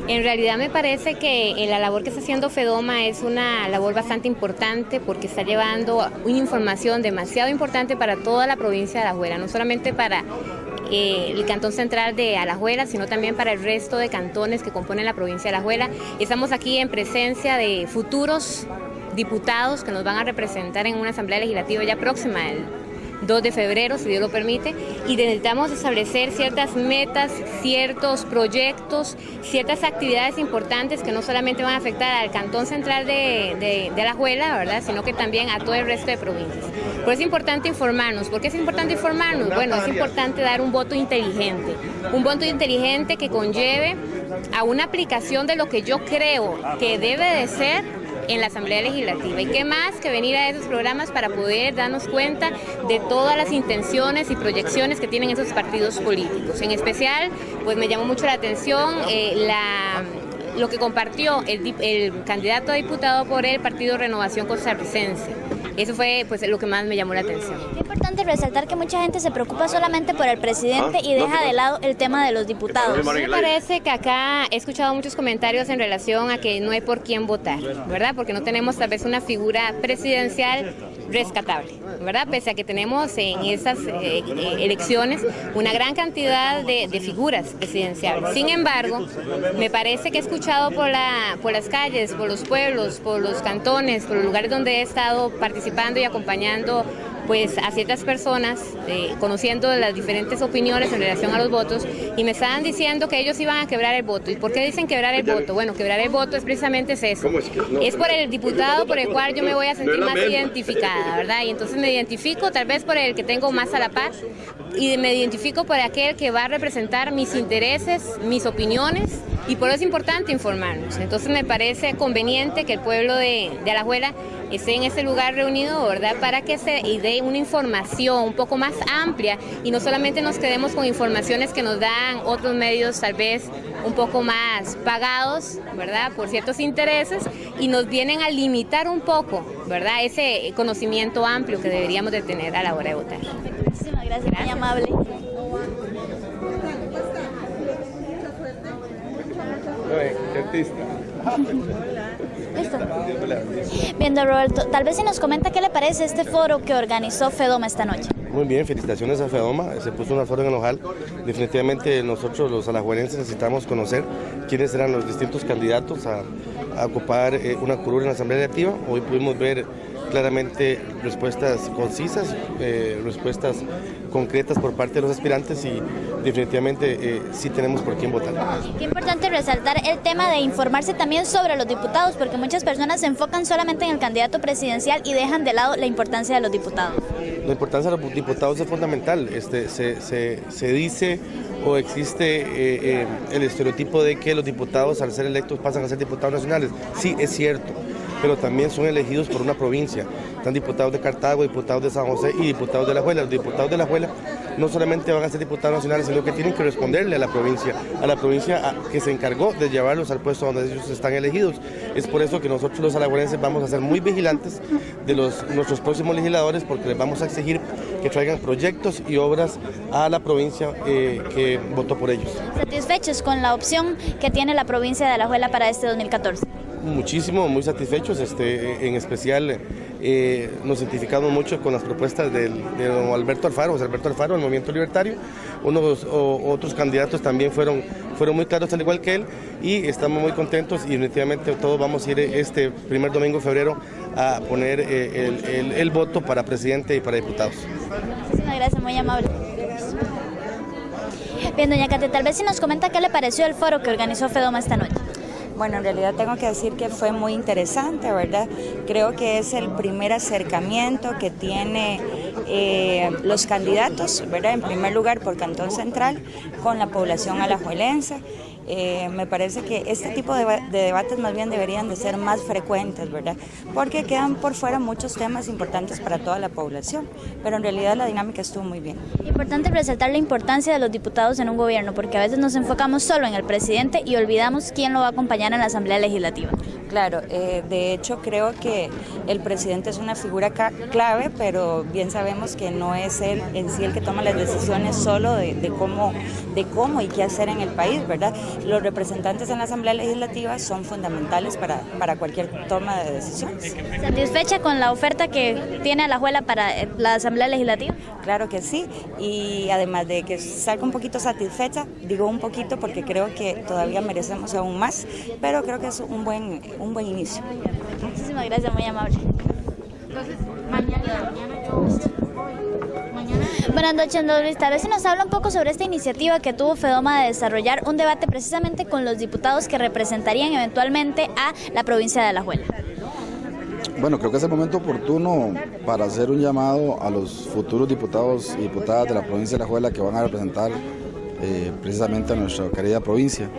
En realidad me parece que la labor que está haciendo FEDOMA es una labor bastante importante porque está llevando una información demasiado importante para toda la provincia de Alajuela, no solamente para el cantón central de Alajuela, sino también para el resto de cantones que componen la provincia de Alajuela. Estamos aquí en presencia de futuros diputados que nos van a representar en una asamblea legislativa ya próxima, el 2 de febrero, si Dios lo permite, y necesitamos establecer ciertas metas, ciertos proyectos, ciertas actividades importantes que no solamente van a afectar al cantón central de Alajuela, ¿verdad?, sino que también a todo el resto de provincias. Por eso es importante informarnos. ¿Por qué es importante informarnos? Bueno, es importante dar un voto inteligente que conlleve a una aplicación de lo que yo creo que debe de ser en la Asamblea Legislativa. Y qué más que venir a esos programas para poder darnos cuenta de todas las intenciones y proyecciones que tienen esos partidos políticos. En especial, pues me llamó mucho la atención lo que compartió el candidato a diputado por el Partido Renovación Costarricense. Eso fue pues lo que más me llamó la atención. Es importante resaltar que mucha gente se preocupa solamente por el presidente y deja de lado el tema de los diputados. Me parece que acá he escuchado muchos comentarios en relación a que no hay por quién votar, ¿verdad? Porque no tenemos tal vez una figura presidencial rescatable, ¿verdad? Pese a que tenemos en estas elecciones una gran cantidad de figuras presidenciales. Sin embargo, me parece que he escuchado por las calles, por los pueblos, por los cantones, por los lugares donde he estado participando y acompañando pues a ciertas personas, conociendo las diferentes opiniones en relación a los votos, y me estaban diciendo que ellos iban a quebrar el voto. ¿Y por qué dicen quebrar el voto? Bueno, quebrar el voto es precisamente eso. Es por el diputado por el cual yo me voy a sentir más identificada, ¿verdad? Y entonces me identifico tal vez por el que tengo más a la par, y me identifico por aquel que va a representar mis intereses, mis opiniones, y por eso es importante informarnos. Entonces me parece conveniente que el pueblo de Alajuela esté en ese lugar reunido, ¿verdad?, para que se dé una información un poco más amplia y no solamente nos quedemos con informaciones que nos dan otros medios tal vez un poco más pagados, ¿verdad?, por ciertos intereses, y nos vienen a limitar un poco, ¿verdad?, ese conocimiento amplio que deberíamos de tener a la hora de votar. Muchísimas gracias, muy amable. Listo. Bien, don Roberto, tal vez si nos comenta qué le parece este foro que organizó FEDOMA esta noche. Muy bien, felicitaciones a FEDOMA, se puso una foro en el Ojal. Definitivamente nosotros los alajuelenses necesitamos conocer quiénes eran los distintos candidatos a ocupar una curul en la Asamblea Legislativa. Hoy pudimos ver claramente respuestas concisas, respuestas concretas por parte de los aspirantes, y definitivamente sí tenemos por quién votar. Qué importante resaltar el tema de informarse también sobre los diputados, porque muchas personas se enfocan solamente en el candidato presidencial y dejan de lado la importancia de los diputados. La importancia de los diputados es fundamental. Se dice o existe el estereotipo de que los diputados al ser electos pasan a ser diputados nacionales. Sí, es cierto, pero también son elegidos por una provincia. Están diputados de Cartago, diputados de San José y diputados de Alajuela. Los diputados de Alajuela no solamente van a ser diputados nacionales, sino que tienen que responderle a la provincia que se encargó de llevarlos al puesto donde ellos están elegidos. Es por eso que nosotros los alajuelenses vamos a ser muy vigilantes de nuestros próximos legisladores, porque les vamos a exigir que traigan proyectos y obras a la provincia que votó por ellos. ¿Satisfechos con la opción que tiene la provincia de Alajuela para este 2014? Muchísimo, muy satisfechos, en especial nos identificamos mucho con las propuestas de don Alberto Alfaro, José Alberto Alfaro, del Movimiento Libertario. Otros candidatos también fueron muy claros, al igual que él, y estamos muy contentos, y definitivamente todos vamos a ir este primer domingo de febrero a poner el voto para presidente y para diputados. Muchísimas gracias, muy amable. Bien, doña Katia, tal vez si nos comenta qué le pareció el foro que organizó FEDOMA esta noche. Bueno, en realidad tengo que decir que fue muy interesante, ¿verdad? Creo que es el primer acercamiento que tiene los candidatos, ¿verdad? En primer lugar por Cantón Central, con la población alajuelense. Me parece que este tipo de debates más bien deberían de ser más frecuentes, ¿verdad? Porque quedan por fuera muchos temas importantes para toda la población, pero en realidad la dinámica estuvo muy bien. Importante resaltar la importancia de los diputados en un gobierno, porque a veces nos enfocamos solo en el presidente y olvidamos quién lo va a acompañar en la Asamblea Legislativa. Claro, de hecho creo que el presidente es una figura clave, pero bien sabemos que no es él en sí el que toma las decisiones solo de cómo y qué hacer en el país, ¿verdad? Los representantes en la Asamblea Legislativa son fundamentales para cualquier toma de decisiones. ¿Satisfecha con la oferta que tiene Alajuela para la Asamblea Legislativa? Claro que sí, y además de que salga un poquito satisfecha, digo un poquito porque creo que todavía merecemos aún más, pero creo que es un buen inicio. Muchísimas gracias, muy amable. Buenas noches, don Luis. Tal vez se nos habla un poco sobre esta iniciativa que tuvo FEDOMA de desarrollar un debate precisamente con los diputados que representarían eventualmente a la provincia de Alajuela. Bueno, creo que es el momento oportuno para hacer un llamado a los futuros diputados y diputadas de la provincia de Alajuela que van a representar precisamente a nuestra querida provincia.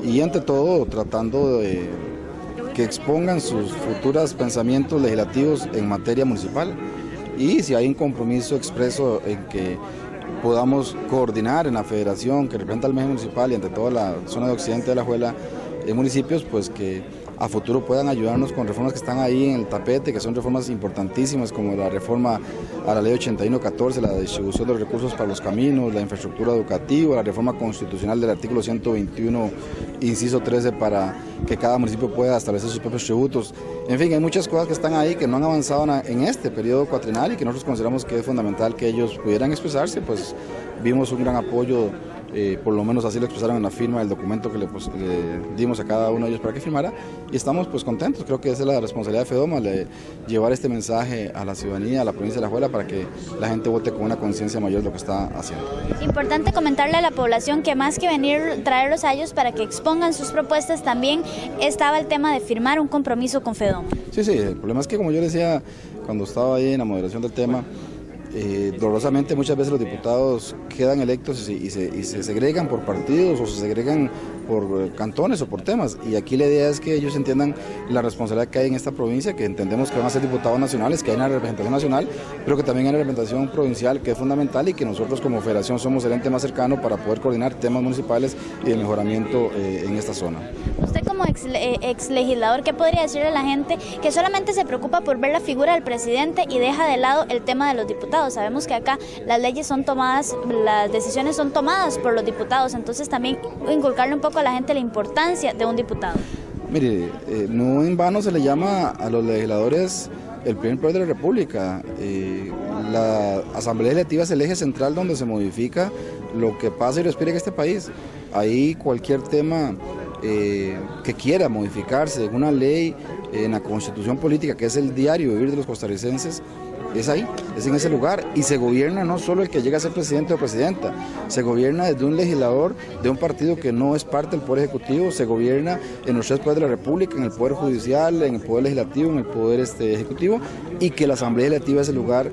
Y ante todo, tratando de que expongan sus futuros pensamientos legislativos en materia municipal. Y si hay un compromiso expreso en que podamos coordinar en la federación que representa al medio municipal y ante toda la zona de occidente de Alajuela, municipios, pues que a futuro puedan ayudarnos con reformas que están ahí en el tapete, que son reformas importantísimas como la reforma a la ley 8114, la distribución de los recursos para los caminos, la infraestructura educativa, la reforma constitucional del artículo 121, inciso 13, para que cada municipio pueda establecer sus propios tributos. En fin, hay muchas cosas que están ahí que no han avanzado en este periodo cuatrenal y que nosotros consideramos que es fundamental que ellos pudieran expresarse, pues vimos un gran apoyo. Por lo menos así lo expresaron en la firma del documento que le dimos a cada uno de ellos para que firmara, y estamos pues contentos. Creo que esa es la responsabilidad de FEDOMA, de llevar este mensaje a la ciudadanía, a la provincia de Alajuela, para que la gente vote con una conciencia mayor de lo que está haciendo. Importante comentarle a la población que más que venir, traerlos a ellos para que expongan sus propuestas, también estaba el tema de firmar un compromiso con FEDOMA. Sí, el problema es que, como yo decía cuando estaba ahí en la moderación del tema, dolorosamente muchas veces los diputados quedan electos y se segregan por partidos o se segregan por cantones o por temas, y aquí la idea es que ellos entiendan la responsabilidad que hay en esta provincia, que entendemos que van a ser diputados nacionales, que hay una representación nacional, pero que también hay una representación provincial que es fundamental y que nosotros como federación somos el ente más cercano para poder coordinar temas municipales y el mejoramiento en esta zona. Usted como ex legislador, ¿qué podría decirle a la gente que solamente se preocupa por ver la figura del presidente y deja de lado el tema de los diputados? Sabemos que acá las leyes son tomadas, las decisiones son tomadas por los diputados, entonces también inculcarle un poco a la gente la importancia de un diputado. Mire, no en vano se le llama a los legisladores el primer poder de la República. La Asamblea Legislativa es el eje central donde se modifica lo que pasa y respira en este país. Ahí cualquier tema que quiera modificarse en una ley, en la Constitución Política, que es el diario vivir de los costarricenses, es ahí, es en ese lugar, y se gobierna no solo el que llega a ser presidente o presidenta, se gobierna desde un legislador de un partido que no es parte del Poder Ejecutivo, se gobierna en los 3 poderes de la República, en el Poder Judicial, en el Poder Legislativo, en el Poder Ejecutivo, y que la Asamblea Legislativa es el lugar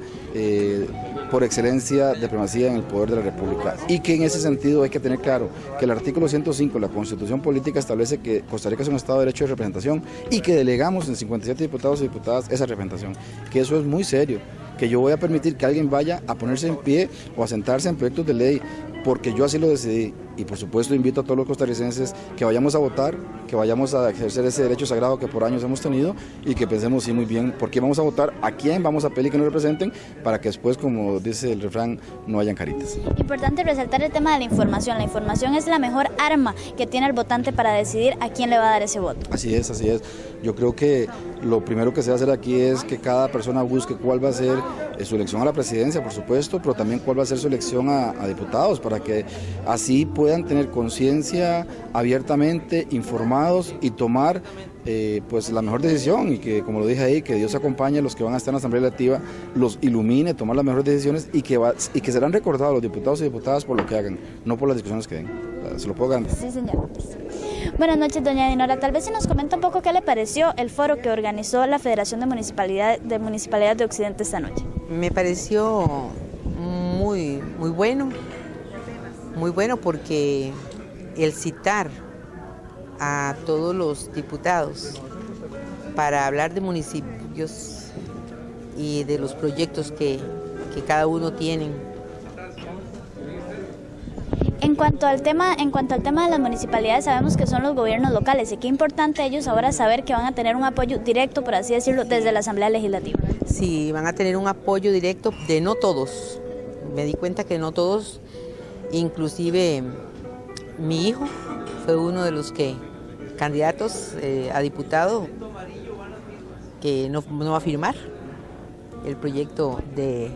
por excelencia de primacía en el Poder de la República, y que en ese sentido hay que tener claro que el artículo 105 de la Constitución Política establece que Costa Rica es un Estado de Derecho de representación y que delegamos en 57 diputados y diputadas esa representación, que eso es muy serio, que yo voy a permitir que alguien vaya a ponerse en pie o a sentarse en proyectos de ley porque yo así lo decidí, y por supuesto invito a todos los costarricenses que vayamos a votar, que vayamos a ejercer ese derecho sagrado que por años hemos tenido, y que pensemos sí muy bien por qué vamos a votar, a quién vamos a pedir que nos representen, para que después, como dice el refrán, no hayan caritas. Importante resaltar el tema de la información. La información es la mejor arma que tiene el votante para decidir a quién le va a dar ese voto. Así es, así es. Yo creo que lo primero que se va a hacer aquí es que cada persona busque cuál va a ser su elección a la presidencia, por supuesto, pero también cuál va a ser su elección a diputados, para que así puedan tener conciencia abiertamente, informados, y tomar pues la mejor decisión, y que, como lo dije ahí, que Dios acompañe a los que van a estar en la Asamblea Legislativa, los ilumine, tomar las mejores decisiones, y que serán recordados los diputados y diputadas por lo que hagan, no por las discusiones que den. Se lo puedo garantizar. Sí, señor. Buenas noches, doña Dinora. Tal vez si nos comenta un poco qué le pareció el foro que organizó la Federación de Municipalidades de Occidente esta noche. Me pareció muy bueno porque el citar a todos los diputados para hablar de municipios y de los proyectos que cada uno tiene. En cuanto al tema de las municipalidades, sabemos que son los gobiernos locales y qué importante ellos ahora saber que van a tener un apoyo directo, por así decirlo, desde la Asamblea Legislativa. Sí, van a tener un apoyo directo de no todos. Me di cuenta que no todos, inclusive mi hijo fue uno de los candidatos a diputado que no va a firmar el proyecto de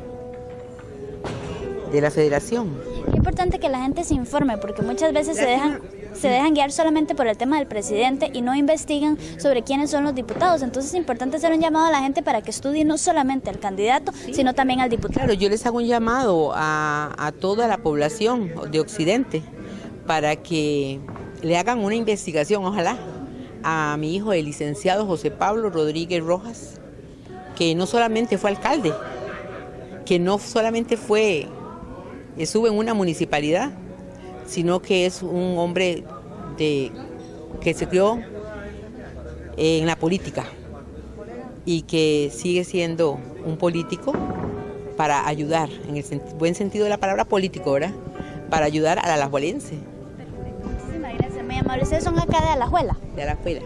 la federación. Es importante que la gente se informe porque muchas veces se dejan guiar solamente por el tema del presidente y no investigan sobre quiénes son los diputados. Entonces es importante hacer un llamado a la gente para que estudie no solamente al candidato, sino también al diputado. Claro, yo les hago un llamado a toda la población de Occidente para que le hagan una investigación, ojalá, a mi hijo, el licenciado José Pablo Rodríguez Rojas, que no solamente fue alcalde, que no solamente estuvo en una municipalidad, sino que es un hombre que se crió en la política y que sigue siendo un político para ayudar, en el buen sentido de la palabra político, ¿verdad? Para ayudar a la alajuelense. Muchísimas gracias, muy amable. ¿Ustedes son acá de Alajuela? De Alajuela.